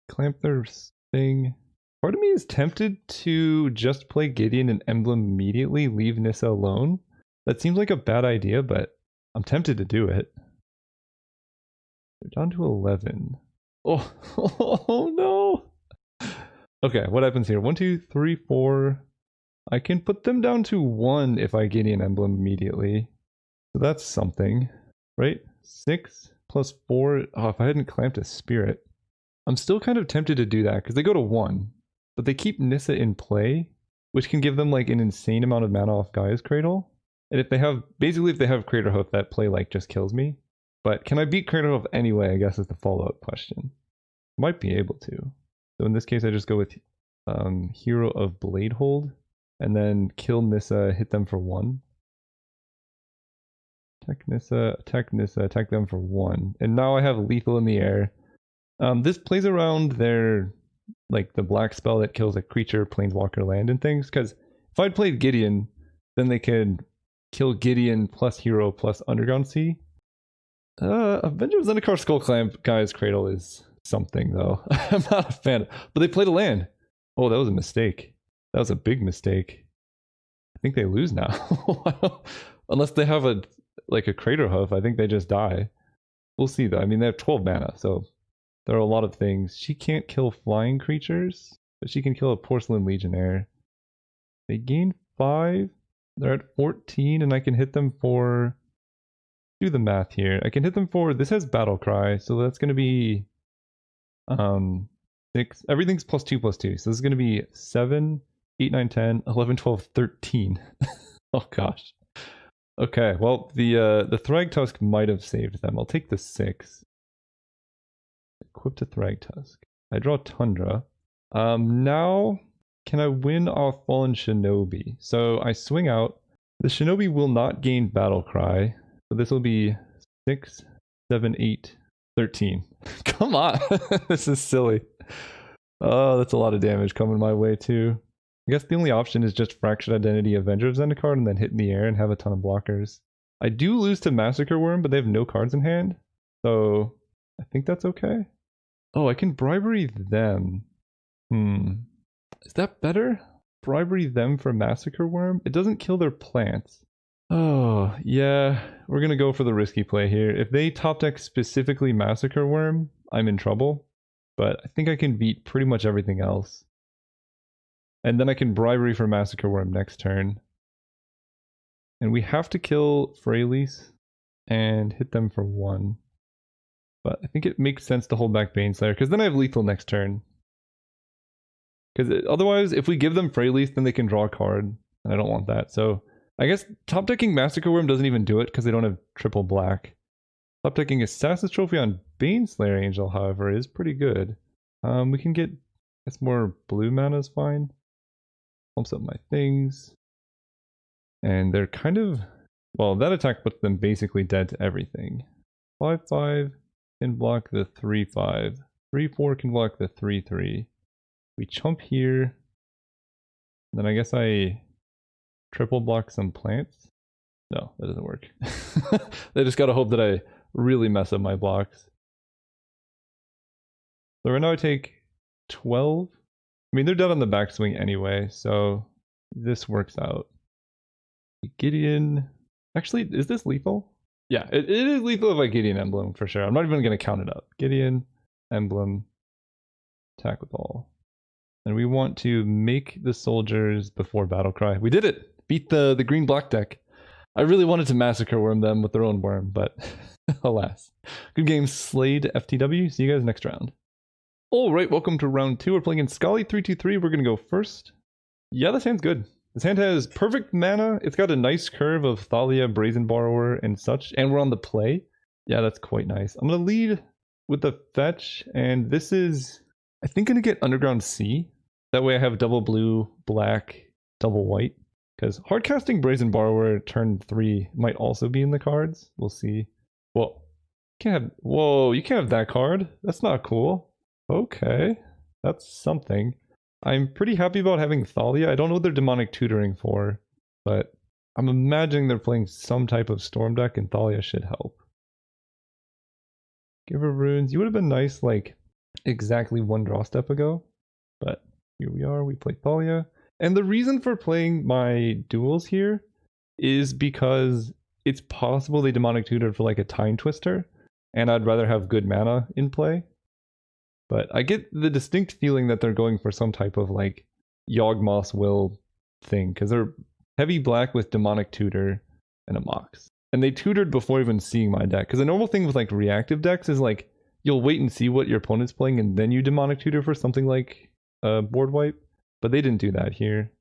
Clamp their thing. Part of me is tempted to just play Gideon and Emblem immediately, leave Nissa alone. That seems like a bad idea, but I'm tempted to do it. They're down to 11. Oh, oh no! Okay, what happens here? 1, 2, 3, 4. I can put them down to 1 if I Gideon Emblem immediately. So that's something, right? 6 plus 4. Oh, if I hadn't clamped a Spirit. I'm still kind of tempted to do that because they go to 1, but they keep Nissa in play, which can give them like an insane amount of mana off Gaia's Cradle. And if they have, basically if they have Craterhoof, that play like just kills me. But can I beat Craterhoof anyway, I guess is the follow-up question. Might be able to. So in this case I just go with Hero of Bladehold, and then kill Nissa, hit them for 1. Attack Nissa, attack them for 1. And now I have Lethal in the air. This plays around their, like, the black spell that kills a creature, planeswalker, land, and things, because if I'd played Gideon, then they could kill Gideon plus Hero plus Underground Sea. Avenger of Zendikar Skull Clamp Guy's Cradle is something, though. I'm not a fan. But they played a land. Oh, that was a mistake. That was a big mistake. I think they lose now. Unless they have a Craterhoof, I think they just die. We'll see, though. I mean, they have 12 mana, so there are a lot of things. She can't kill flying creatures, but she can kill a Porcelain Legionnaire. They gain 5. They're at 14, and I can hit them for... Do the math here. I can hit them for... This has Battle Cry, so that's going to be... 6. Everything's +2/+2, so this is going to be 7, 8, 9, 10, 11, 12, 13. Oh gosh. Okay, well, the Thragtusk might have saved them. I'll take the 6. Equip to Thragtusk. I draw Tundra. Now, can I win off Fallen Shinobi? So I swing out. The Shinobi will not gain Battle Cry. So this will be 6, 7, 8, 13. Come on! This is silly. Oh, that's a lot of damage coming my way too. I guess the only option is just Fractured Identity Avenger of Zendikar and then hit in the air and have a ton of blockers. I do lose to Massacre Worm, but they have no cards in hand. So I think that's okay. Oh, I can Bribery them. Is that better? Bribery them for Massacre Worm? It doesn't kill their plants. Oh, yeah. We're gonna go for the risky play here. If they top deck specifically Massacre Worm, I'm in trouble. But I think I can beat pretty much everything else. And then I can bribery for Massacre Worm next turn. And we have to kill Freylease and hit them for 1. But I think it makes sense to hold back Baneslayer, because then I have lethal next turn. Because otherwise, if we give them Freylease, then they can draw a card, and I don't want that. So I guess top decking Massacre Worm doesn't even do it, because they don't have triple black. Top decking Assassin's Trophy on Baneslayer Angel, however, is pretty good. We can get, I guess more blue mana is fine. Pumps up my things. And they're kind of, well, that attack puts them basically dead to everything. 5/5 can block the 3/5. 3/4 can block the 3/3. We chump here. Then I guess I triple block some plants. No, that doesn't work. I just gotta hope that I really mess up my blocks. So right now I take 12. I mean, they're dead on the backswing anyway, so this works out. Gideon. Actually, is this lethal? Yeah, it is lethal if I Gideon Emblem for sure. I'm not even going to count it up. Gideon Emblem. Attack with all. And we want to make the soldiers before Battlecry. We did it! Beat the green black deck. I really wanted to Massacre Worm them with their own worm, but alas. Good game, Slade FTW. See you guys next round. Alright, welcome to round 2. We're playing in Scully 323. We're going to go first. Yeah, this hand's good. This hand has perfect mana. It's got a nice curve of Thalia, Brazen Borrower, and such. And we're on the play. Yeah, that's quite nice. I'm going to lead with the fetch. And this is, I think, going to get Underground Sea. That way I have double blue, black, double white. Because hardcasting Brazen Borrower turn 3 might also be in the cards. We'll see. Well, whoa, you can't have that card. That's not cool. Okay, that's something. I'm pretty happy about having Thalia. I don't know what they're demonic tutoring for, but I'm imagining they're playing some type of storm deck and Thalia should help. Giver Runes, you would have been nice like exactly one draw step ago, but here we are, we play Thalia. And the reason for playing my duels here is because it's possible they demonic tutored for like a Time Twister, and I'd rather have good mana in play. But I get the distinct feeling that they're going for some type of like Yawgmoth's Will thing, because they're heavy black with demonic tutor and a Mox. And they tutored before even seeing my deck. Because the normal thing with like reactive decks is like you'll wait and see what your opponent's playing and then you demonic tutor for something like board wipe. But they didn't do that here.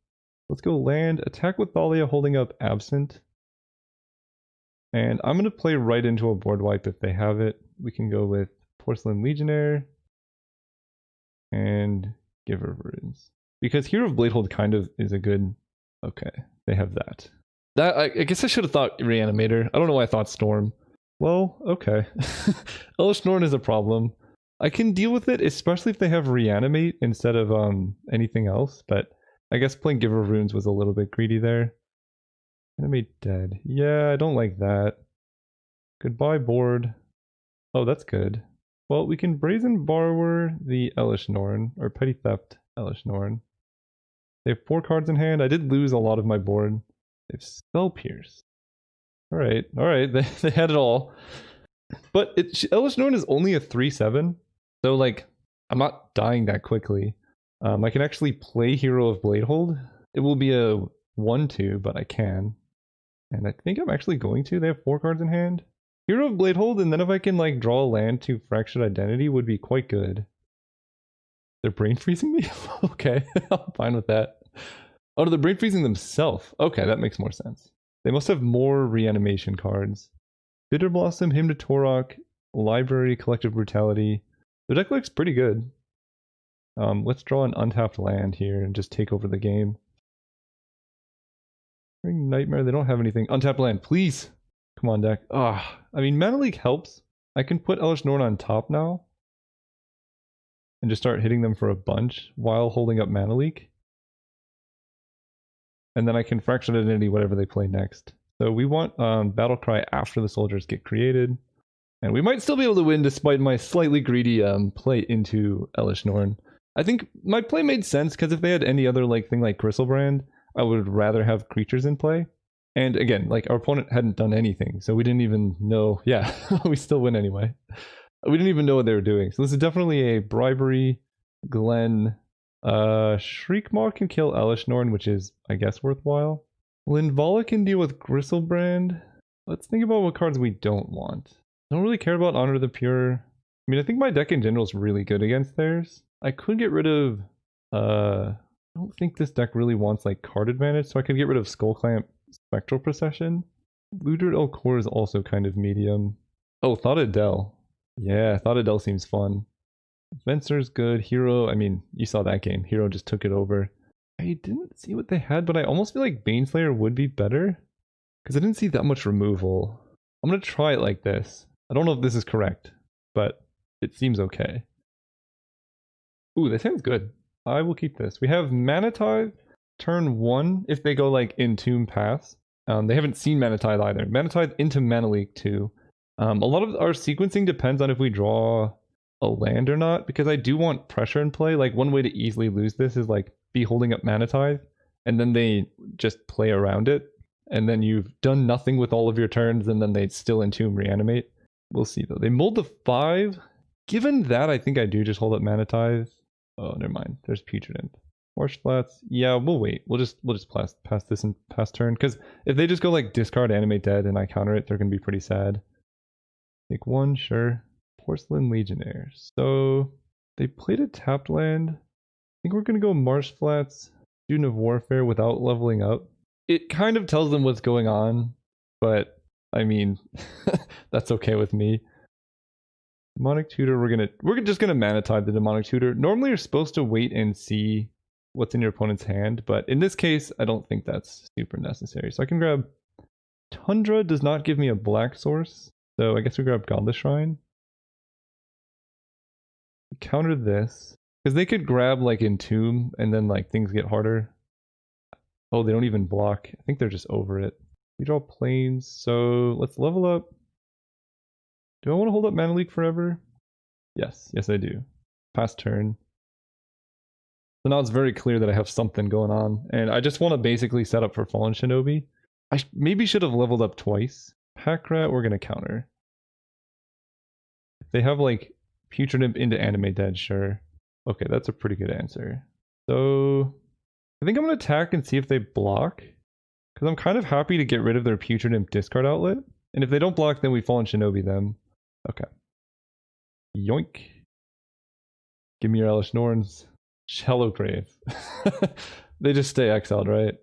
Let's go land, attack with Thalia holding up Absent. And I'm going to play right into a board wipe if they have it. We can go with Porcelain Legionnaire and Giver Runes. Because Hero of Bladehold kind of is a good... Okay, they have that. I guess I should have thought Reanimator. I don't know why I thought Storm. Well, okay. Elish Norn is a problem. I can deal with it, especially if they have Reanimate instead of anything else, but I guess playing Giver Runes was a little bit greedy there. Animate dead. Yeah, I don't like that. Goodbye board. Oh, that's good. Well, we can Brazen Borrower the Elish Norn, or Petty Theft Elish Norn. They have 4 cards in hand. I did lose a lot of my board. They have Spell Pierce. Alright, they had it all. But Elish Norn is only a 3/7, so like, I'm not dying that quickly. I can actually play Hero of Bladehold. It will be a 1/2, but I can. And I think I'm actually going to. They have 4 cards in hand. Hero of Bladehold, and then if I can like draw a land to Fractured Identity would be quite good. They're brain freezing me? Okay, I'm fine with that. Oh, no, they're brain freezing themselves. Okay, that makes more sense. They must have more reanimation cards. Bitter Blossom, Hymn to Torok, Library, Collective Brutality. The deck looks pretty good. Let's draw an untapped land here and just take over the game. Ring Nightmare, they don't have anything. Untapped land, please! Come on, deck. Ah, I mean, Mana Leak helps. I can put Elish Norn on top now. And just start hitting them for a bunch while holding up Mana Leak. And then I can Fractured Identity whatever they play next. So we want Battlecry after the soldiers get created. And we might still be able to win despite my slightly greedy play into Elish Norn. I think my play made sense because if they had any other like thing like Gristlebrand, I would rather have creatures in play. And again, like our opponent hadn't done anything, so we didn't even know. Yeah, we still win anyway. We didn't even know what they were doing. So this is definitely a bribery, Glenn, Shriekmaw can kill Elishnorn, which is, I guess, worthwhile. Linvala can deal with Gristlebrand. Let's think about what cards we don't want. I don't really care about Honor of the Pure. I mean, I think my deck in general is really good against theirs. I could get rid of... I don't think this deck really wants, like, card advantage, so I could get rid of Skullclamp Spectral Procession. Looter Elcor is also kind of medium. Oh, Thought Adele. Yeah, Thought Adele seems fun. Venser's good. Hero, I mean, you saw that game. Hero just took it over. I didn't see what they had, but I almost feel like Baneslayer would be better. Because I didn't see that much removal. I'm going to try it like this. I don't know if this is correct, but it seems okay. Ooh, that sounds good. I will keep this. We have Mana Tithe turn 1 if they go like Entomb Pass. They haven't seen Mana Tithe either. Mana Tithe into Mana Leak 2. A lot of our sequencing depends on if we draw a land or not, because I do want pressure in play. Like, one way to easily lose this is like be holding up Mana Tithe, and then they just play around it, and then you've done nothing with all of your turns, and then they still Entomb Reanimate. We'll see though. They mulled the 5. Given that, I think I do just hold up Mana Tithe. Oh, never mind. There's Putrid Imp. Marsh Flats. Yeah, we'll wait. We'll just pass this and pass turn, because if they just go like discard Animate Dead and I counter it, they're gonna be pretty sad. Take 1, sure. Porcelain Legionnaire. So they played a tapped land. I think we're gonna go Marsh Flats, Student of Warfare without leveling up. It kind of tells them what's going on, but I mean, that's okay with me. Demonic Tutor, we're just gonna Mana Tithe the Demonic Tutor. Normally you're supposed to wait and see what's in your opponent's hand, but in this case, I don't think that's super necessary. So I can grab Tundra, does not give me a black source, so I guess we grab Godless Shrine. Counter this, because they could grab like Entomb and then like things get harder. Oh, they don't even block. I think they're just over it. We draw planes, so let's level up. Do I want to hold up Mana Leak forever? Yes, yes I do. Pass turn. So now it's very clear that I have something going on, and I just want to basically set up for Fallen Shinobi. I maybe should have leveled up twice. Pack Rat, we're gonna counter. If they have like Putrid Imp into Animate Dead, sure. Okay, that's a pretty good answer. So I think I'm gonna attack and see if they block, because I'm kind of happy to get rid of their Putrid Imp discard outlet. And if they don't block, then we Fallen Shinobi them. Okay. Yoink. Give me your Elish Norns. Shallow Grave. They just stay exiled, right?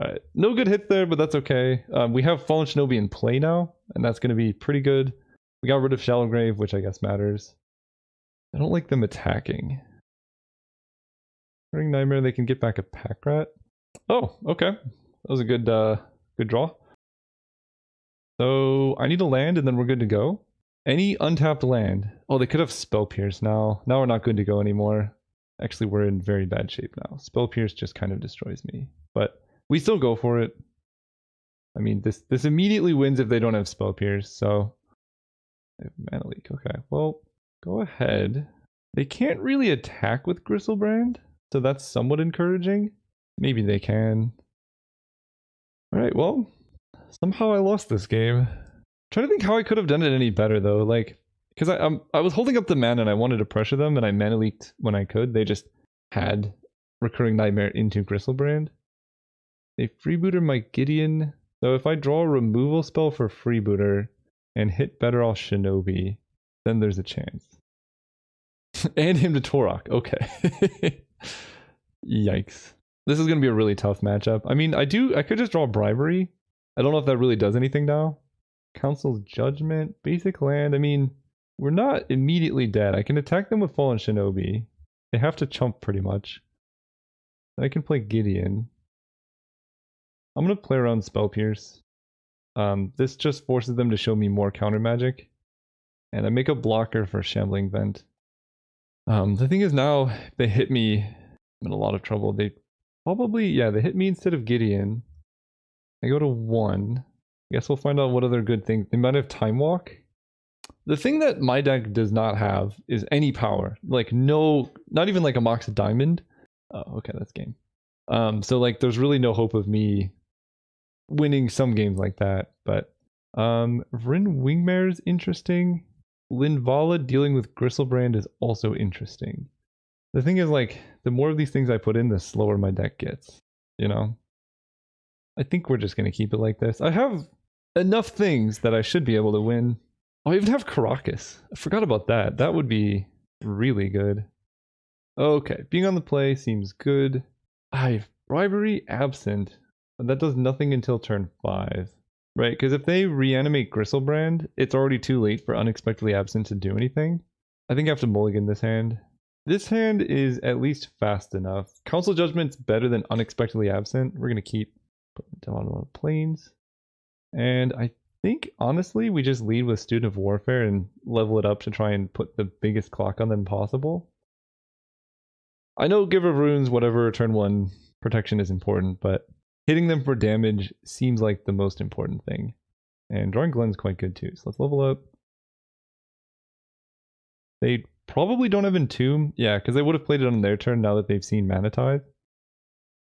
Alright. No good hit there, but that's okay. We have Fallen Shinobi in play now, and that's going to be pretty good. We got rid of Shallow Grave, which I guess matters. I don't like them attacking. During Nightmare, they can get back a Pack Rat. Oh, okay. That was a good draw. So I need a land and then we're good to go. Any untapped land. Oh, they could have Spell Pierce now. Now we're not good to go anymore. Actually, we're in very bad shape now. Spell Pierce just kind of destroys me. But we still go for it. I mean, this immediately wins if they don't have Spell Pierce, so... They have Mana Leak. Okay, well, go ahead. They can't really attack with Gristlebrand, so that's somewhat encouraging. Maybe they can. Alright, well... Somehow I lost this game. I'm trying to think how I could have done it any better though, like, because I was holding up the mana and I wanted to pressure them and I mana leaked when I could. They just had Recurring Nightmare into Gristlebrand. They freebooter my Gideon, so if I draw a removal spell for freebooter and hit better off Shinobi, then there's a chance. And him to Torok, okay. Yikes. This is gonna be a really tough matchup. I mean, I could just draw Bribery. I don't know if that really does anything now. Council's Judgment, basic land. I mean, we're not immediately dead. I can attack them with Fallen Shinobi. They have to chump pretty much. I can play Gideon. I'm going to play around Spell Pierce. This just forces them to show me more counter magic. And I make a blocker for Shambling Vent. The thing is now, if they hit me, I'm in a lot of trouble. They probably, yeah, they hit me instead of Gideon. I go to 1. I guess we'll find out what other good things. They might have Time Walk. The thing that my deck does not have is any power. Like no, not even like a Mox Diamond. Oh, okay, that's game. So like there's really no hope of me winning some games like that. But Vryn Wingmare is interesting. Linvala dealing with Gristlebrand is also interesting. The thing is, like, the more of these things I put in, the slower my deck gets, you know? I think we're just going to keep it like this. I have enough things that I should be able to win. Oh, I even have Caracas. I forgot about that. That would be really good. Okay, being on the play seems good. I have Bribery absent, but that does nothing until turn 5. Right, because if they reanimate Gristlebrand, it's already too late for Unexpectedly Absent to do anything. I think I have to mulligan this hand. This hand is at least fast enough. Council Judgment's better than Unexpectedly Absent. We're going to keep putting it down on planes. And I think, honestly, we just lead with Student of Warfare and level it up to try and put the biggest clock on them possible. I know Giver of Runes, whatever, turn 1 protection is important, but hitting them for damage seems like the most important thing. And drawing Glen's quite good too, so let's level up. They probably don't have Entomb. Yeah, because they would have played it on their turn now that they've seen Mana Tithe.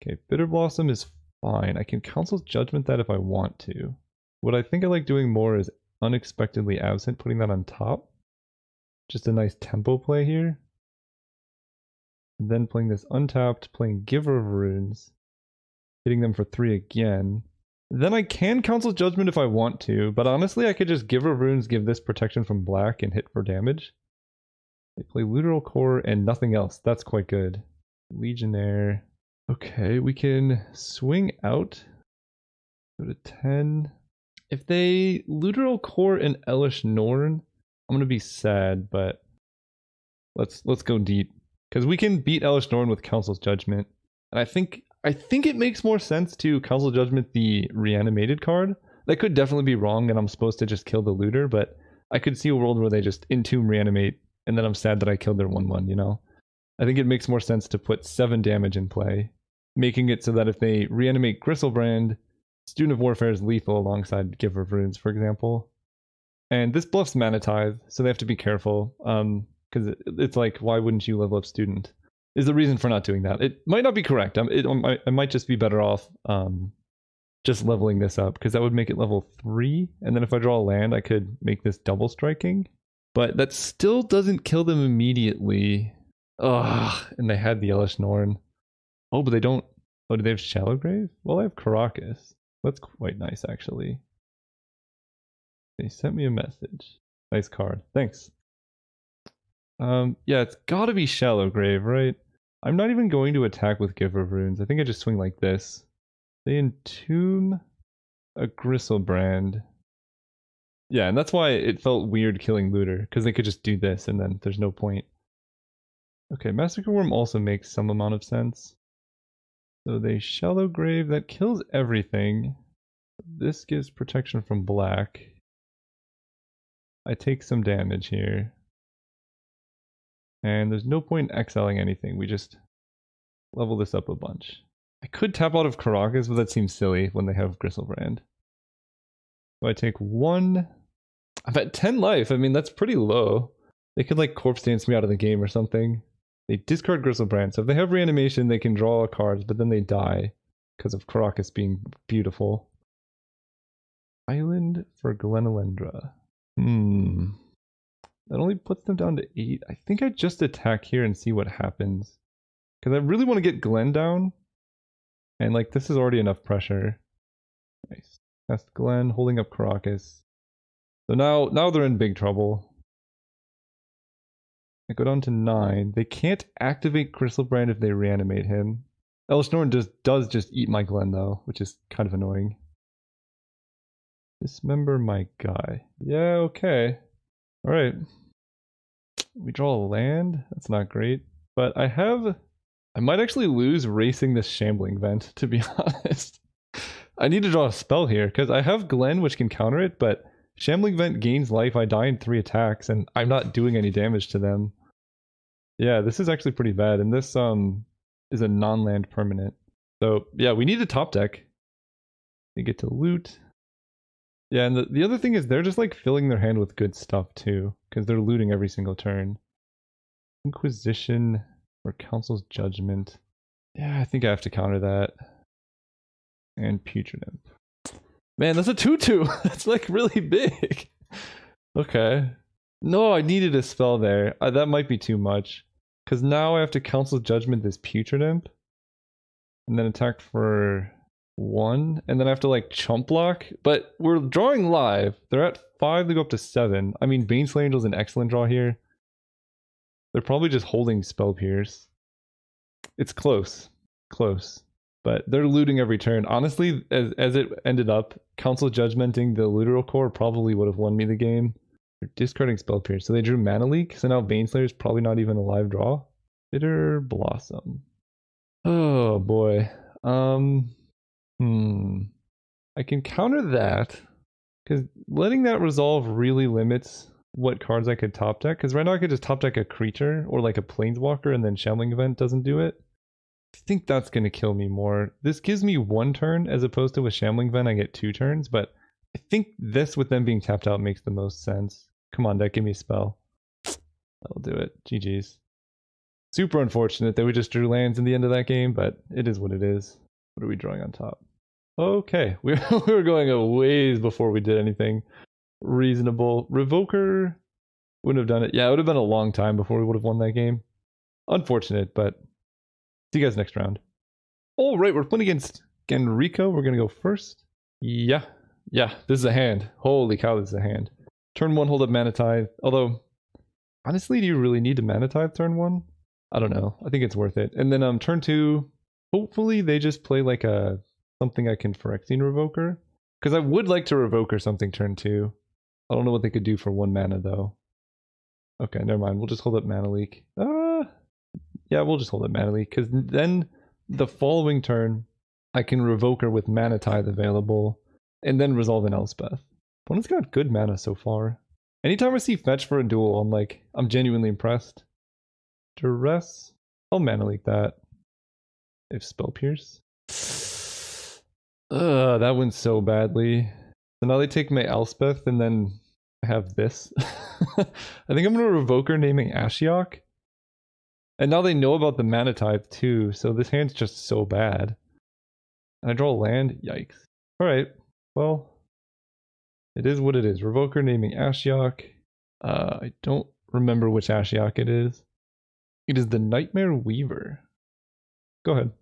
Okay, Bitter Blossom is fine. I can Council's Judgment that if I want to. What I think I like doing more is Unexpectedly Absent, putting that on top. Just a nice tempo play here. And then playing this untapped, playing Giver of Runes. Hitting them for 3 again. Then I can Council Judgment if I want to, but honestly I could just Giver of Runes, give this protection from black, and hit for damage. They play Literal Core and nothing else. That's quite good. Legionnaire. Okay, we can swing out. Go to 10. If they Literal Core and Elish Norn, I'm gonna be sad, but let's go deep. Because we can beat Elish Norn with Council's Judgment. And I think it makes more sense to Council Judgment the reanimated card. That could definitely be wrong and I'm supposed to just kill the looter, but I could see a world where they just Entomb reanimate and then I'm sad that I killed their 1/1, you know? I think it makes more sense to put 7 damage in play, making it so that if they reanimate Gristlebrand, Student of Warfare is lethal alongside Giver of Runes, for example. And this bluffs Mana Tithe, so they have to be careful. Because it's like, why wouldn't you level up Student? Is the reason for not doing that. It might not be correct. I might just be better off just leveling this up, because that would make it level 3. And then if I draw a land, I could make this double striking. But that still doesn't kill them immediately. Ugh, and they had the Elish Norn. Oh, but they don't... Oh, do they have Shallow Grave? Well, I have Caracas. That's quite nice, actually. They sent me a message. Nice card. Thanks. Yeah, it's gotta be Shallow Grave, right? I'm not even going to attack with Giver of Runes. I think I just swing like this. They entomb a Gristlebrand. Yeah, and that's why it felt weird killing Looter, because they could just do this and then there's no point. Okay, Massacre Worm also makes some amount of sense. So they Shallow Grave, that kills everything. This gives protection from black. I take some damage here. And there's no point in exiling anything, we just level this up a bunch. I could tap out of Caracas, but that seems silly when they have Gristlebrand. So I take 1. I'm at 10 life, I mean that's pretty low. They could like Corpse Dance me out of the game or something. They discard Gristlebrand, so if they have reanimation they can draw cards, but then they die because of Caracas being beautiful. Island for Glenalendra. That only puts them down to 8. I think I just attack here and see what happens. Because I really want to get Glen down. And like, this is already enough pressure. Nice. Cast Glen, holding up Caracas. So now they're in big trouble. I go down to 9. They can't activate Gristlebrand if they reanimate him. Elish Norn does just eat my Glen though, which is kind of annoying. Dismember my guy. Yeah, okay. Alright. We draw a land. That's not great. But I might actually lose racing this Shambling Vent, to be honest. I need to draw a spell here, because I have Glen which can counter it, but Shambling Vent gains life, I die in 3 attacks, and I'm not doing any damage to them. Yeah, this is actually pretty bad, and this is a non-land permanent. So yeah, we need a top deck. They get to loot. Yeah, and the other thing is they're just like filling their hand with good stuff too, because they're looting every single turn. Inquisition or Council's Judgment. Yeah, I think I have to counter that. And Putrid Imp. Man, that's a 2/2. That's like really big. Okay. No, I needed a spell there. That might be too much. Because now I have to Council Judgment this Putrid Imp. And then attack for 1. And then I have to like chump block. But we're drawing live. They're at 5, they go up to 7. I mean, Baneslayer Angel's an excellent draw here. They're probably just holding Spell Pierce. It's close. Close. But they're looting every turn. Honestly, as it ended up, Council Judgmenting the Literal Core probably would have won me the game. They're discarding Spell Pierce. So they drew Mana Leak, so now Baneslayer is probably not even a live draw. Bitter Blossom. Oh boy. I can counter that, because letting that resolve really limits what cards I could top deck. Because right now I could just top deck a creature or like a Planeswalker, and then Shambling Event doesn't do it. I think that's going to kill me more. This gives me 1 turn, as opposed to with Shambling Event I get 2 turns, but I think this with them being tapped out makes the most sense. Come on, deck, give me a spell. That'll do it. GG's. Super unfortunate that we just drew lands in the end of that game, but it is what it is. What are we drawing on top? Okay, we were going a ways before we did anything reasonable. Revoker wouldn't have done it. Yeah, it would have been a long time before we would have won that game. Unfortunate, but see you guys next round. All right, we're playing against Genrico. We're going to go first. Yeah, this is a hand. Holy cow, this is a hand. Turn 1, hold up Mana Tithe. Although, honestly, do you really need to Mana Tithe turn 1? I don't know. I think it's worth it. And then turn 2, hopefully they just play like a something I can Phyrexian Revoker. Because I would like to Revoker something turn 2. I don't know what they could do for 1 mana though. Okay, never mind. We'll just hold up Mana Leak. Yeah, we'll just hold up Mana Leak. Because then the following turn, I can Revoker with Mana Tithe available. And then resolve an Elspeth. Opponent's got good mana so far. Anytime I see fetch for a duel, I'm genuinely impressed. Duress. I'll Mana Leak that. If Spell Pierce. That went so badly. So now they take my Elspeth and then I have this. I think I'm gonna Revoker naming Ashiok. And now they know about the Mana Tithe too, so this hand's just so bad. And I draw a land? Yikes. Alright, well, it is what it is. Revoker naming Ashiok. I don't remember which Ashiok it is. It is the Nightmare Weaver. Go ahead.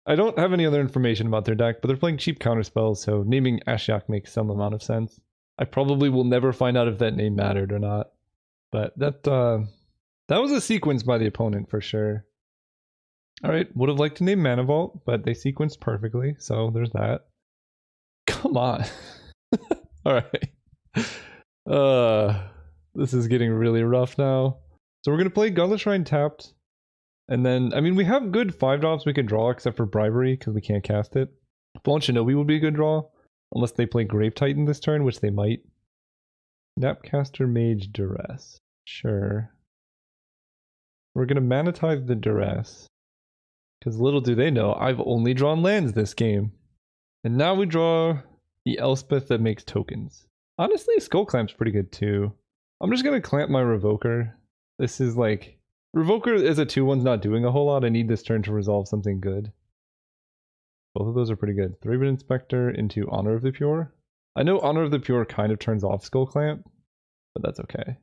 I don't have any other information about their deck, but they're playing cheap counterspells, so naming Ashiok makes some amount of sense. I probably will never find out if that name mattered or not. But that was a sequence by the opponent for sure. Alright, would have liked to name Mana Vault, but they sequenced perfectly, so there's that. Come on. Alright. This is getting really rough now. So we're going to play Godless Shrine tapped. And then, I mean, we have good 5-drops we can draw except for Bribery because we can't cast it. Fallen Shinobi would be a good draw. Unless they play Grave Titan this turn, which they might. Snapcaster Mage Duress. Sure. We're going to Mana Tithe the Duress. Because little do they know, I've only drawn lands this game. And now we draw the Elspeth that makes tokens. Honestly, Skull Clamp's pretty good too. I'm just going to clamp my Revoker. This is like... Revoker as a 2-1's not doing a whole lot. I need this turn to resolve something good. Both of those are pretty good. Thraben Inspector into Honor of the Pure. I know Honor of the Pure kind of turns off Skull Clamp, but that's okay.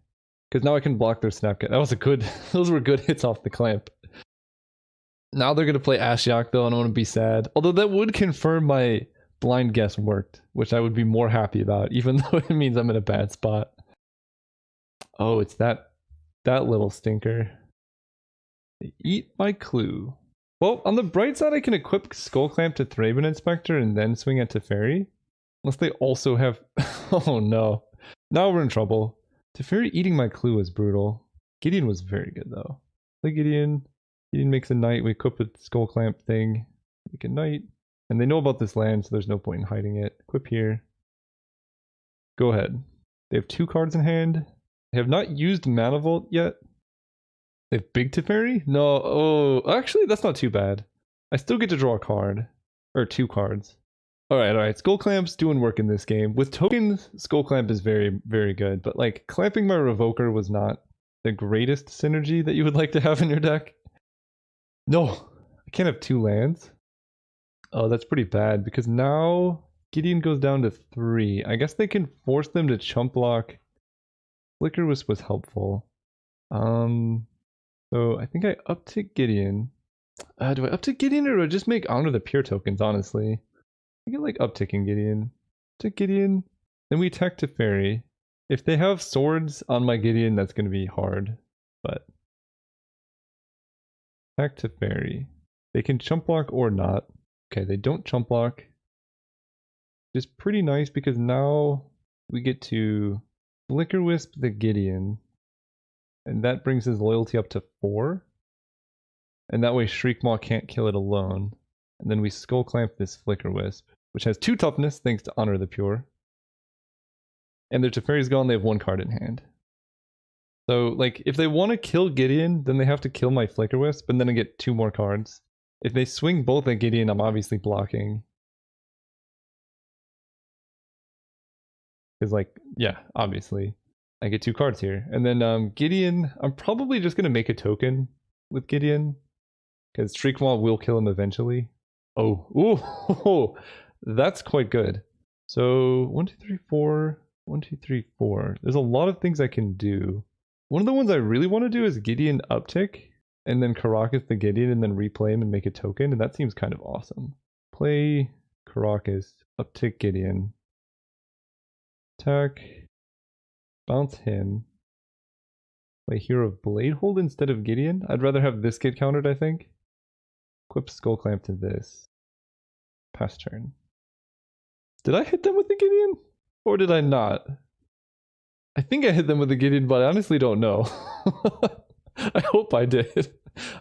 Because now I can block their Snapcat. That was a good... Those were good hits off the Clamp. Now they're going to play Ashiok though, and I want to be sad. Although that would confirm my blind guess worked, which I would be more happy about, even though it means I'm in a bad spot. Oh, it's that little stinker. They eat my clue. Well, on the bright side, I can equip Skull Clamp to Thraben Inspector and then swing it to Fairy. Unless they also have... Oh no. Now we're in trouble. Teferi eating my clue is brutal. Gideon was very good though. Play Gideon. Gideon makes a knight. We equip a Skull Clamp thing. Make a knight. And they know about this land, so there's no point in hiding it. Equip here. Go ahead. They have 2 cards in hand. They have not used Mana Vault yet. They have Big Teferi? No, oh, actually that's not too bad. I still get to draw a card. Or 2 cards. Alright, Skull Clamp's doing work in this game. With tokens, Skull Clamp is very, very good. But like, clamping my Revoker was not the greatest synergy that you would like to have in your deck. No! I can't have 2 lands. Oh, that's pretty bad, because now Gideon goes down to 3. I guess they can force them to chump block. Flicker Wisp was helpful. So I think I uptick Gideon. Do I uptick Gideon or do I just make Honor the Pure tokens, honestly? I get like upticking Gideon. Uptick Gideon. Then we attack to Fairy. If they have swords on my Gideon, that's going to be hard. But attack to Fairy. They can chump block or not. Okay, they don't chump block. Which is pretty nice because now we get to Flicker Wisp the Gideon. And that brings his loyalty up to 4. And that way Shriekmaw can't kill it alone. And then we Skull Clamp this Flicker Wisp, which has 2 toughness thanks to Honor the Pure. And their Teferi's gone, they have 1 card in hand. So, like, if they want to kill Gideon, then they have to kill my Flicker Wisp, and then I get 2 more cards. If they swing both at Gideon, I'm obviously blocking. Because, like, yeah, obviously. I get 2 cards here. And then Gideon, I'm probably just going to make a token with Gideon. Because Shriekmaw will kill him eventually. Oh, ooh, that's quite good. So 1, 2, 3, 4, 1, 2, 3, 4. There's a lot of things I can do. One of the ones I really want to do is Gideon uptick, and then Karakas the Gideon, and then replay him and make a token, and that seems kind of awesome. Play Karakas, uptick Gideon, attack, bounce him, play Hero of Bladehold instead of Gideon. I'd rather have this get countered, I think. Equip Skull Clamp to this. Pass turn. Did I hit them with the Gideon? Or did I not? I think I hit them with the Gideon, but I honestly don't know. I hope I did.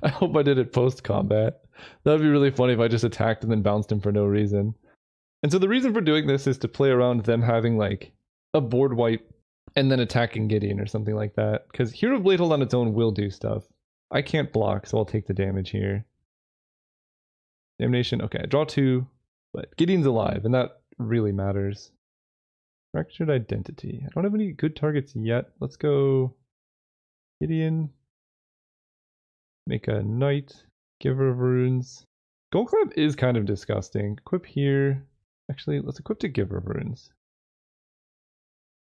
I hope I did it post-combat. That would be really funny if I just attacked and then bounced him for no reason. And so the reason for doing this is to play around them having like a board wipe and then attacking Gideon or something like that. Because Hero of Bladehold on its own will do stuff. I can't block, so I'll take the damage here. Damnation, okay, I draw 2, but Gideon's alive, and that really matters. Fractured Identity. I don't have any good targets yet. Let's go Gideon. Make a Knight. Giver of Runes. Skull Clamp is kind of disgusting. Equip here. Actually, let's equip to Giver of Runes.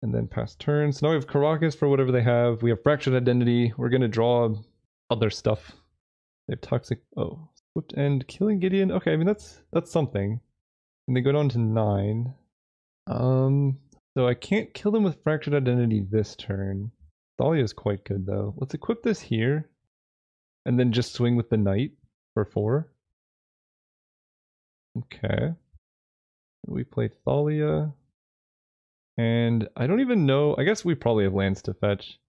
And then pass turn. So now we have Karakas for whatever they have. We have Fractured Identity. We're going to draw other stuff. They have Toxic... Oh. Swift End. Killing Gideon. Okay, I mean, that's something. And they go down to 9. So I can't kill them with Fractured Identity this turn. Thalia is quite good, though. Let's equip this here. And then just swing with the Knight for 4. Okay. We play Thalia. And I don't even know. I guess we probably have lands to fetch.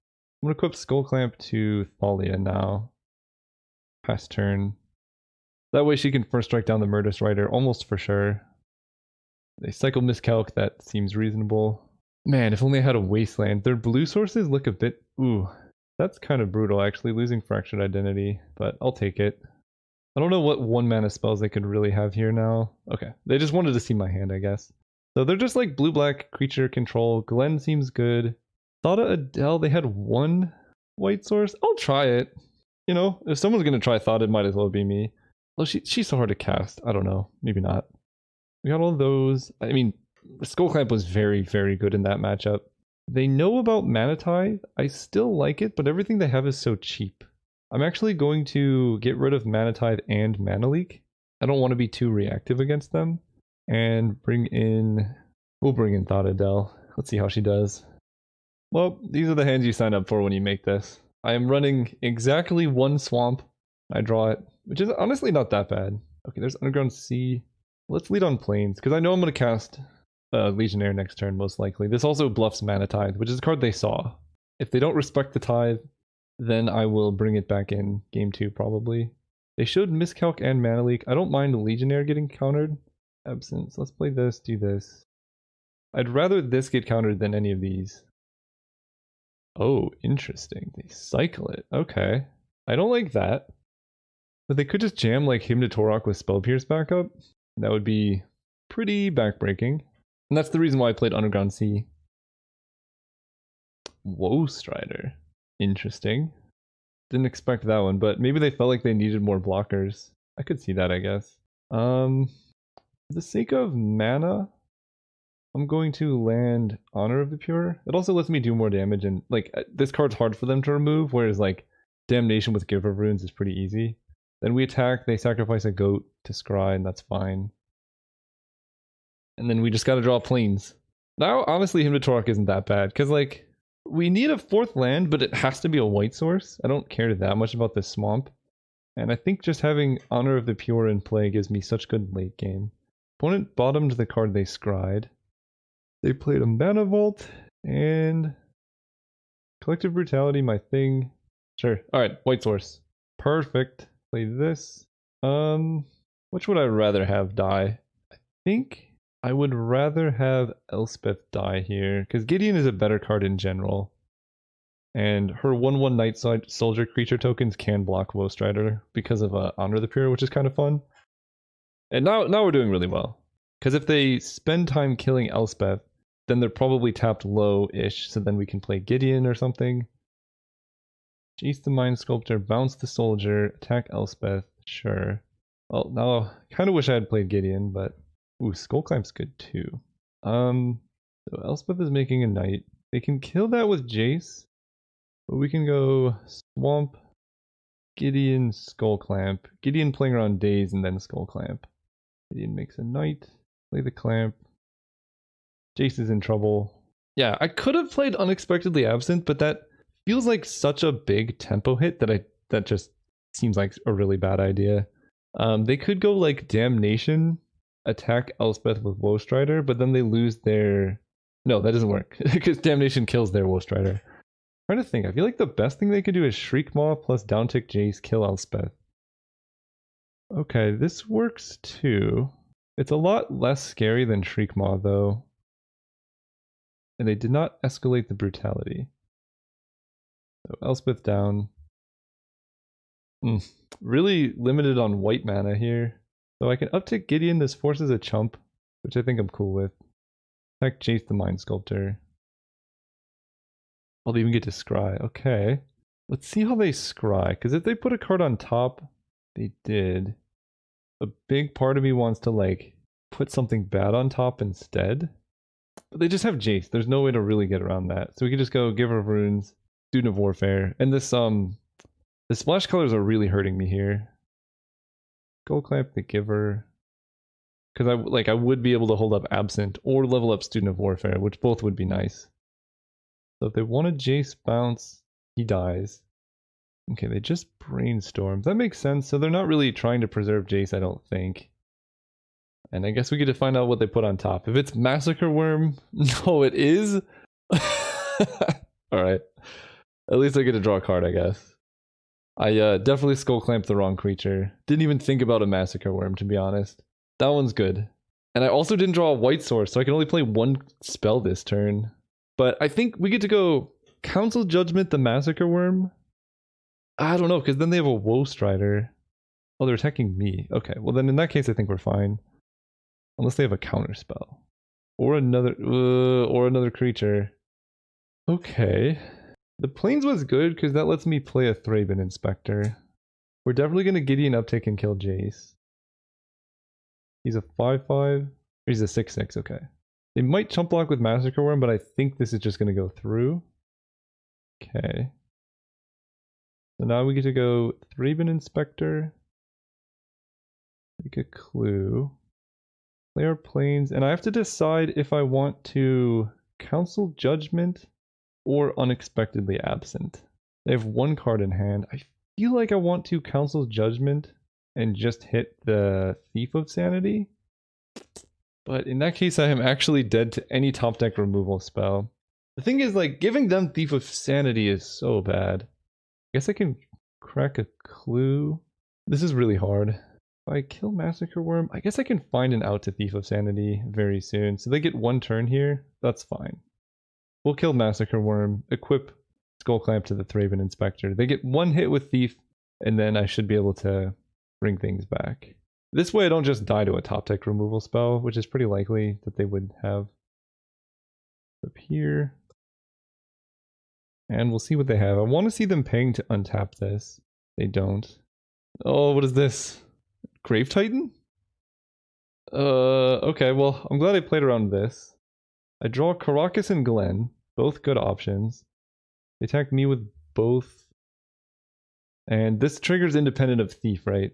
I'm going to equip Skull Clamp to Thalia now. Pass turn. That way she can first strike down the Murderous Rider, almost for sure. They cycle Miscalc, that seems reasonable. Man, if only I had a Wasteland. Their blue sources look a bit... Ooh, that's kind of brutal actually, losing Fractured Identity, but I'll take it. I don't know what 1-mana spells they could really have here now. Okay, they just wanted to see my hand, I guess. So they're just like blue-black creature control. Glenn seems good. Thada Adele, they had 1 white source. I'll try it. You know, if someone's going to try Thada, it might as well be me. Well, she's so hard to cast. I don't know. Maybe not. We got all those. I mean, Skull Clamp was very, very good in that matchup. They know about Mana Tithe. I still like it, but everything they have is so cheap. I'm actually going to get rid of Mana Tithe and Mana Leak. I don't want to be too reactive against them. And bring in... We'll bring in Thada Adele. Let's see how she does. Well, these are the hands you sign up for when you make this. I am running exactly 1 swamp. I draw it, which is honestly not that bad. Okay, there's Underground Sea. Let's lead on Plains, because I know I'm going to cast Legionnaire next turn, most likely. This also bluffs Mana Tithe, which is a card they saw. If they don't respect the Tithe, then I will bring it back in game 2, probably. They showed Miscalc and Mana Leak. I don't mind Legionnaire getting countered. Absence. Let's play this, do this. I'd rather this get countered than any of these. Oh, interesting. They cycle it. Okay. I don't like that. But they could just jam like Hymn to Torok with Spell Pierce backup. That would be pretty backbreaking. And that's the reason why I played Underground Sea. Woe Strider. Interesting. Didn't expect that one, but maybe they felt like they needed more blockers. I could see that, I guess. For the sake of mana, I'm going to land Honor of the Pure. It also lets me do more damage, and like this card's hard for them to remove, whereas like Damnation with Giver Runes is pretty easy. Then we attack, they sacrifice a goat to scry, and that's fine. And then we just gotta draw planes. Now, honestly, Hymn to Torok isn't that bad, because, like, we need a 4th land, but it has to be a white source. I don't care that much about this swamp. And I think just having Honor of the Pure in play gives me such good late game. Opponent bottomed the card they scried. They played a Mana Vault, and Collective Brutality, my thing. Sure. Alright, white source. Perfect. Play this. Which would I rather have die? I think I would rather have Elspeth die here, because Gideon is a better card in general. And her 1/1 Night Soldier creature tokens can block Wowstrider because of Honor of the Pure, which is kind of fun. And now we're doing really well. Because if they spend time killing Elspeth, then they're probably tapped low-ish, so then we can play Gideon or something. Jace the Mind Sculptor, bounce the Soldier, attack Elspeth, sure. Well, now I kind of wish I had played Gideon, but... Ooh, Skullclamp's good too. So Elspeth is making a knight. They can kill that with Jace. But we can go Swamp, Gideon, Skullclamp. Gideon playing around Daze and then Skullclamp. Gideon makes a knight. Play the clamp. Jace is in trouble. Yeah, I could have played Unexpectedly Absent, but that feels like such a big tempo hit that just seems like a really bad idea. They could go like Damnation, attack Elspeth with Wowstrider, but then they lose their... No, that doesn't work, because Damnation kills their Wowstrider. I'm trying to think, I feel like the best thing they could do is Shriekmaw plus Downtick Jace, kill Elspeth. Okay, this works too. It's a lot less scary than Shriekmaw though. And they did not escalate the brutality. So Elspeth down. Really limited on white mana here. So I can uptick Gideon, this forces a chump, which I think I'm cool with. Attack Jace the Mind Sculptor. I'll even get to scry. Okay. Let's see how they scry, because if they put a card on top, they did. A big part of me wants to, like, put something bad on top instead. But they just have Jace. There's no way to really get around that. So we can just go Giver of Runes, Student of Warfare. And this, the splash colors are really hurting me here. Skullclamp the Giver. Because I would be able to hold up Absent or level up Student of Warfare, which both would be nice. So if they want a Jace bounce, he dies. Okay, they just brainstorm. That makes sense. So they're not really trying to preserve Jace, I don't think. And I guess we get to find out what they put on top. If it's Massacre Worm, no, it is. Alright. At least I get to draw a card, I guess. I definitely Skullclamped the wrong creature. Didn't even think about a Massacre Worm, to be honest. That one's good. And I also didn't draw a white source, so I can only play one spell this turn. But I think we get to go Council Judgment the Massacre Worm. I don't know, because then they have a Wowstrider. Oh, they're attacking me. Okay, well then in that case I think we're fine. Unless they have a counter spell. Or another creature. Okay. The Plains was good because that lets me play a Thraben Inspector. We're definitely going to Gideon uptick and kill Jace. He's a 5/5. Or he's a 6/6, okay. They might chump block with Massacre Worm, but I think this is just going to go through. Okay. So now we get to go Thraben Inspector. Make a clue. Play our Plains, and I have to decide if I want to Council Judgment or Unexpectedly Absent. They have one card in hand. I feel like I want to Council Judgment and just hit the Thief of Sanity. But in that case, I am actually dead to any top deck removal spell. The thing is, like, giving them Thief of Sanity is so bad. I guess I can crack a clue. This is really hard. If I kill Massacre Worm, I guess I can find an out to Thief of Sanity very soon. So they get one turn here. That's fine. We'll kill Massacre Worm, equip Skullclamp to the Thraben Inspector. They get one hit with Thief, and then I should be able to bring things back. This way I don't just die to a top deck removal spell, which is pretty likely that they would have. Up here. And we'll see what they have. I want to see them paying to untap this. They don't. Oh, what is this? Grave Titan? Okay, well, I'm glad I played around this. I draw Karakas and Glenn, both good options. They attack me with both And this triggers independent of Thief, right?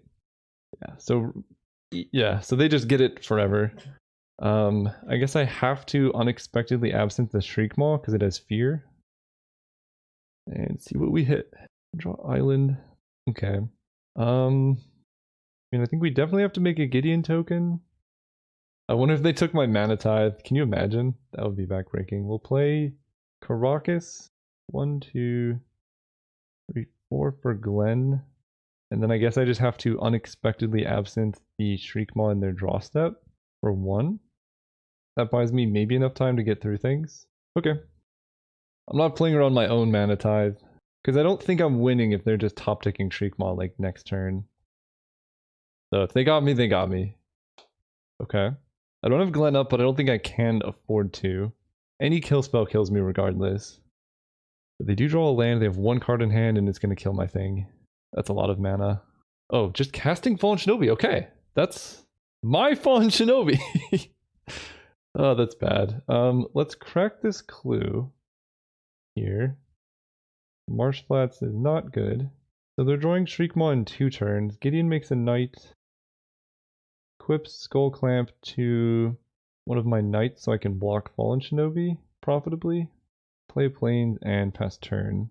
Yeah, so they just get it forever. I guess I have to unexpectedly absent the Shriek Maw because it has fear. And see what we hit. Draw island. Okay. I mean, I think we definitely have to make a Gideon token. I wonder if they took my Mana Tithe. Can you imagine? That would be backbreaking. We'll play Caracas. 1, 2, 3, 4 for Glenn. And then I guess I just have to unexpectedly absent the Shriekmaw in their draw step for 1. That buys me maybe enough time to get through things. Okay. I'm not playing around my own Mana Tithe, because I don't think I'm winning if they're just top-ticking Shriekmaw like next turn. So if they got me, they got me. Okay. I don't have Glenn up, but I don't think I can afford to. Any kill spell kills me regardless. But they do draw a land, they have 1 card in hand, and it's going to kill my thing. That's a lot of mana. Oh, just casting Fallen Shinobi. Okay. That's my Fallen Shinobi. Oh, that's bad. Let's crack this clue here. Marsh Flats is not good. So they're drawing Shriekmaw in 2 turns. Gideon makes a knight. Equips Skull Clamp to one of my knights so I can block Fallen Shinobi profitably. Play planes and pass turn.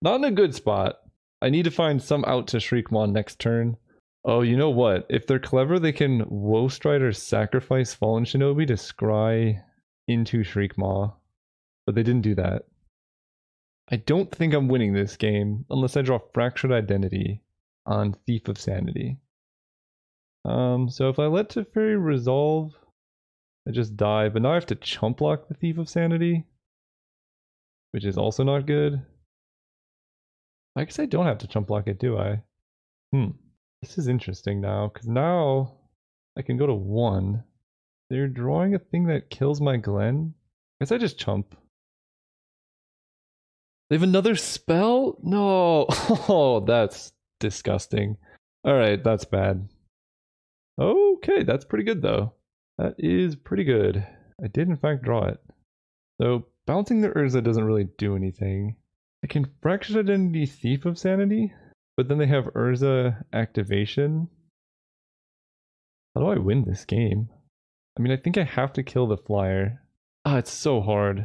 Not in a good spot. I need to find some out to Shriekmaw next turn. Oh, you know what? If they're clever, they can Woe Strider sacrifice Fallen Shinobi to scry into Shriekmaw. But they didn't do that. I don't think I'm winning this game unless I draw Fractured Identity on Thief of Sanity. So if I let Teferi resolve, I just die, but now I have to chump block the Thief of Sanity, which is also not good. I guess I don't have to chump block it, do I? This is interesting now, because now I can go to 1. They're drawing a thing that kills my Glen. I guess I just chump. They have another spell? No. Oh, that's disgusting. Alright, that's bad. Okay, that's pretty good though. That is pretty good. I did in fact draw it. So bouncing the Urza doesn't really do anything. I can Fractured Identity Thief of Sanity, but then they have Urza activation. How do I win this game? I mean, I think I have to kill the flyer. Ah, it's so hard.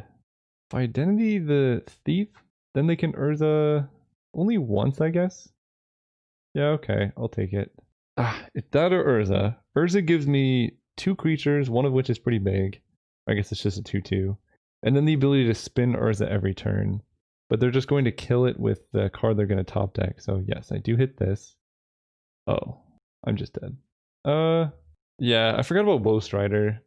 If I identity the thief, then they can Urza only once, I guess. Yeah, okay, I'll take it. Ah, it's that or Urza. Urza gives me 2 creatures, one of which is pretty big. I guess it's just a 2/2. And then the ability to spin Urza every turn. But they're just going to kill it with the card they're going to top deck. So yes, I do hit this. Oh, I'm just dead. Yeah, I forgot about Woe Strider.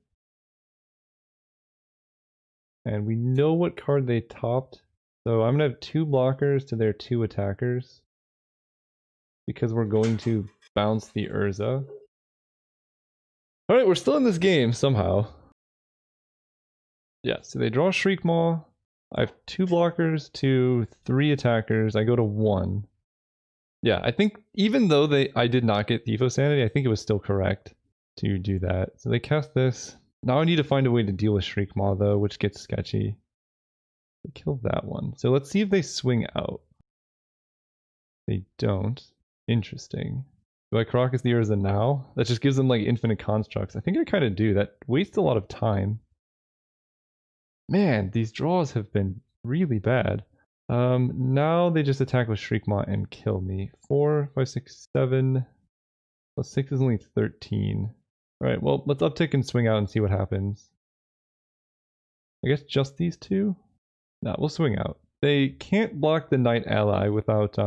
And we know what card they topped. So I'm going to have 2 blockers to their 2 attackers. Because we're going to bounce the Urza. Alright, we're still in this game somehow. Yeah, so they draw Shriekmaw. I have 2 blockers to 3 attackers. I go to 1. Yeah, I think even though I did not get Thief of Sanity, I think it was still correct to do that. So they cast this. Now I need to find a way to deal with Shriekmaw though, which gets sketchy. They killed that one. So let's see if they swing out. They don't. Interesting. Do I Caracas the Urza now? That just gives them like infinite constructs. I think I kind of do. That wastes a lot of time. Man, these draws have been really bad. Now they just attack with Shriekmaw and kill me. 4, 5, 6, 7. Plus 6 is only 13. Alright, well, let's uptick and swing out and see what happens. I guess just these 2? Nah, we'll swing out. They can't block the Knight ally without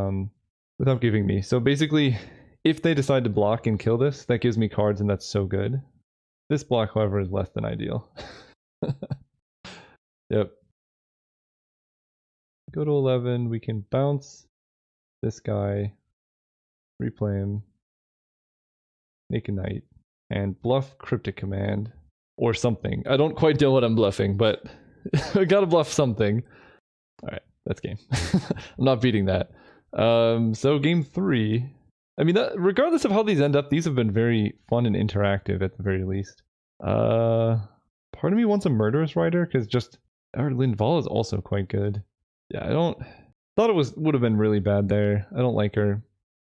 giving me. So basically, if they decide to block and kill this, that gives me cards and that's so good. This block, however, is less than ideal. Yep. Go to 11, we can bounce this guy, replay him, make a knight, and bluff Cryptic Command, or something. I don't quite know what I'm bluffing, but I gotta bluff something. Alright, that's game. I'm not beating that. So game 3, I mean, regardless of how these end up, these have been very fun and interactive at the very least. Part of me wants a Murderous Rider, because just... Our Linval is also quite good. Yeah, I don't Thought it would have been really bad there. I don't like her.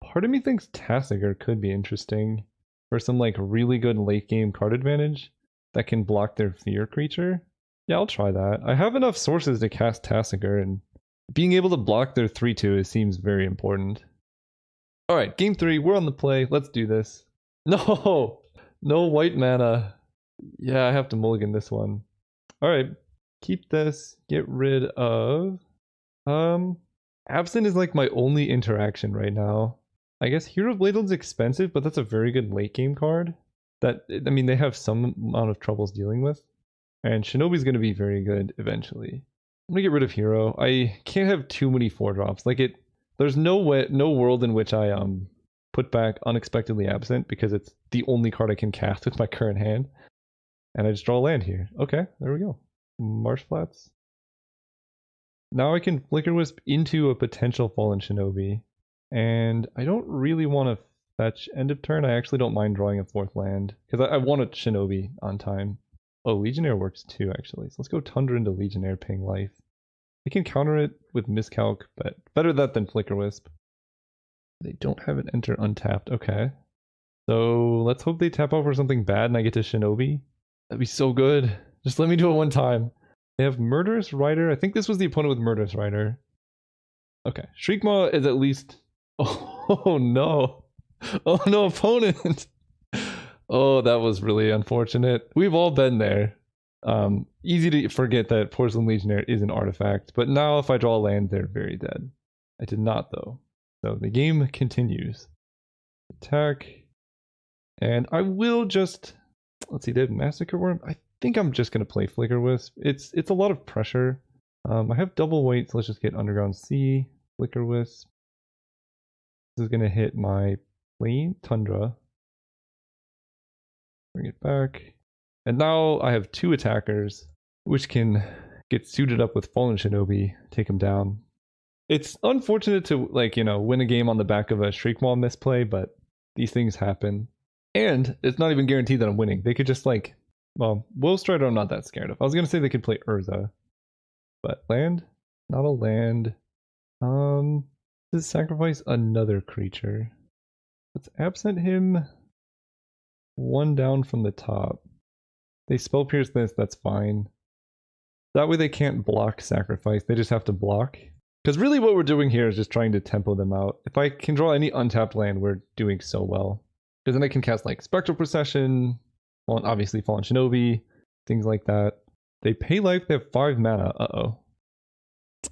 Part of me thinks Tassiger could be interesting for some like really good late game card advantage that can block their fear creature. Yeah, I'll try that. I have enough sources to cast Tassiger, and being able to block their 3/2 seems very important. Alright, game 3, we're on the play. Let's do this. No! No white mana. Yeah, I have to mulligan this one. Alright, keep this. Get rid of... Absent is like my only interaction right now. I guess Hero of Ladle's expensive, but that's a very good late game card. That, I mean, they have some amount of troubles dealing with. And Shinobi's going to be very good eventually. I'm going to get rid of Hero. I can't have too many 4-drops. Like there's no world in which I put back Unexpectedly Absent because it's the only card I can cast with my current hand. And I just draw a land here. Okay, there we go. Marsh Flats. Now I can Flicker Wisp into a potential Fallen Shinobi. And I don't really want to fetch end of turn. I actually don't mind drawing a 4th land. Because I want a Shinobi on time. Oh, Legionnaire works too, actually. So let's go Tundra into Legionnaire, paying life. I can counter it with Miscalc, but better that than Flicker Wisp. They don't have it enter untapped. Okay. So let's hope they tap out for something bad and I get to Shinobi. That'd be so good. Just let me do it one time. They have Murderous Rider. I think this was the opponent with Murderous Rider. Okay. Shriekmaw is at least... Oh no. Oh no, opponent. Oh, that was really unfortunate. We've all been there. Easy to forget that Porcelain Legionnaire is an artifact, but now if I draw a land, they're very dead. I did not, though. So the game continues. Attack. And I will just... Let's see, they have Massacre Worm. I think I'm just going to play Flicker Wisp. It's a lot of pressure. I have double weight, so let's just get Underground Sea, Flicker Wisp. This is going to hit my Plain Tundra. Bring it back. And now I have 2 attackers, which can get suited up with Fallen Shinobi, take them down. It's unfortunate to, like, you know, win a game on the back of a Shriekmaw misplay, but these things happen. And it's not even guaranteed that I'm winning. They could just, like, well, Willstrider I'm not that scared of. I was going to say they could play Urza. But land? Not a land. Let's sacrifice another creature. Let's absent him 1 down from the top. They spell pierce this, that's fine. That way they can't block sacrifice, they just have to block. Because really what we're doing here is just trying to tempo them out. If I can draw any untapped land, we're doing so well. Because then I can cast like Spectral Procession, well, obviously Fallen Shinobi, things like that. They pay life, they have 5 mana, uh-oh.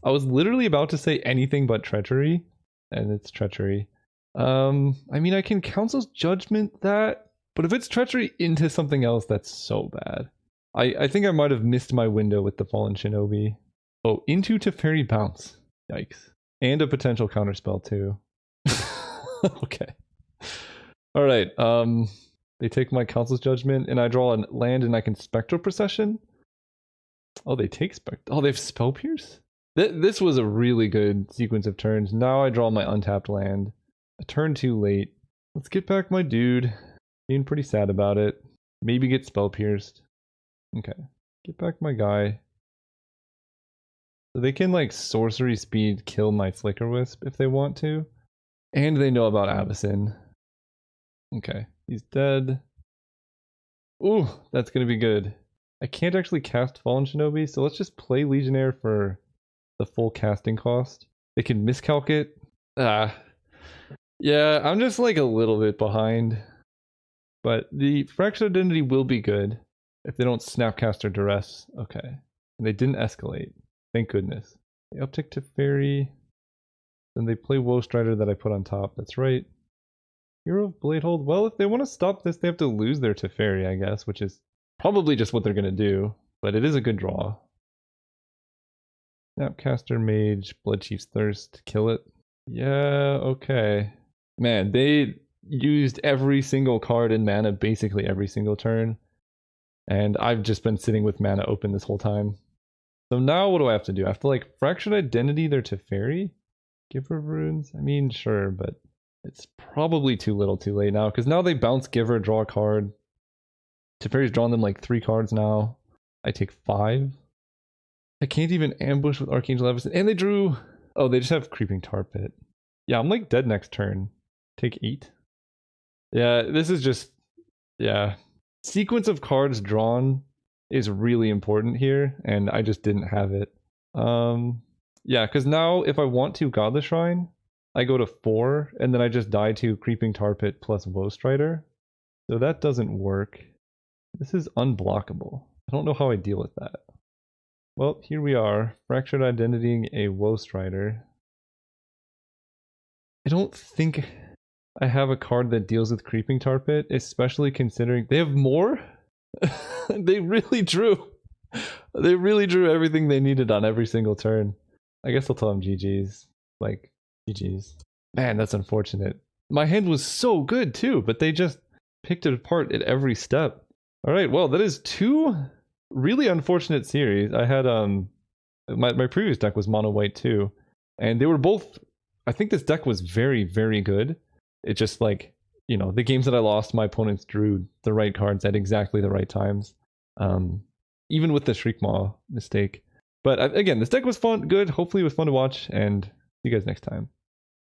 I was literally about to say anything but Treachery, and it's Treachery. I mean, I can Council's Judgment that, but if it's Treachery into something else, that's so bad. I think I might have missed my window with the Fallen Shinobi. Oh, into Teferi Bounce. Yikes. And a potential counterspell too. Okay. Alright, they take my Council's Judgment, and I draw a land and I can Spectral Procession? Oh, they take oh, they have Spell Pierce? This was a really good sequence of turns. Now I draw my untapped land. A turn too late. Let's get back my dude. Being pretty sad about it. Maybe get Spell Pierced. Okay. Get back my guy. So they can like sorcery speed kill my Flicker Wisp if they want to. And they know about Avacyn. Okay. He's dead. Ooh, that's gonna be good. I can't actually cast Fallen Shinobi, so let's just play Legionnaire for the full casting cost. They can miscalc it. Yeah, I'm just like a little bit behind. But the Fractured Identity will be good if they don't Snapcast or Duress. Okay. And they didn't escalate. Thank goodness. They uptick to Fairy. Then they play Woestrider that I put on top. That's right. Hero of Bladehold. Well, if they want to stop this, they have to lose their Teferi, I guess, which is probably just what they're going to do. But it is a good draw. Snapcaster Mage, Bloodchief's Thirst, kill it. Yeah, okay. Man, they used every single card in mana basically every single turn. And I've just been sitting with mana open this whole time. So now what do I have to do? I have to like Fractured Identity their Teferi? Giver of Runes? I mean, sure, but it's probably too little too late now. Because now they bounce Giver, draw a card. Teferi's drawn them like 3 cards now. I take 5. I can't even ambush with Archangel Avacyn. And they drew Oh, they just have Creeping Tar Pit. Yeah, I'm like dead next turn. Take 8. Yeah, this is just... Yeah. Sequence of cards drawn is really important here, and I just didn't have it. Yeah, because now if I want to Godless Shrine, I go to 4, and then I just die to Creeping Tar Pit plus Woe Strider. So that doesn't work. This is unblockable. I don't know how I deal with that. Well, here we are, Fractured Identitying a Woe Strider. I don't think I have a card that deals with Creeping Tar Pit, especially considering they have more? They really drew. They really drew everything they needed on every single turn. I guess I'll tell them GG's. Like, GG's. Man, that's unfortunate. My hand was so good too, but they just picked it apart at every step. Alright, well, that is 2 really unfortunate series. I had, my previous deck was mono white too, and they were both, I think this deck was very, very good. It just like, you know, the games that I lost, my opponents drew the right cards at exactly the right times. Even with the Shriekmaw mistake. But again, this deck was fun, good. Hopefully it was fun to watch, and see you guys next time.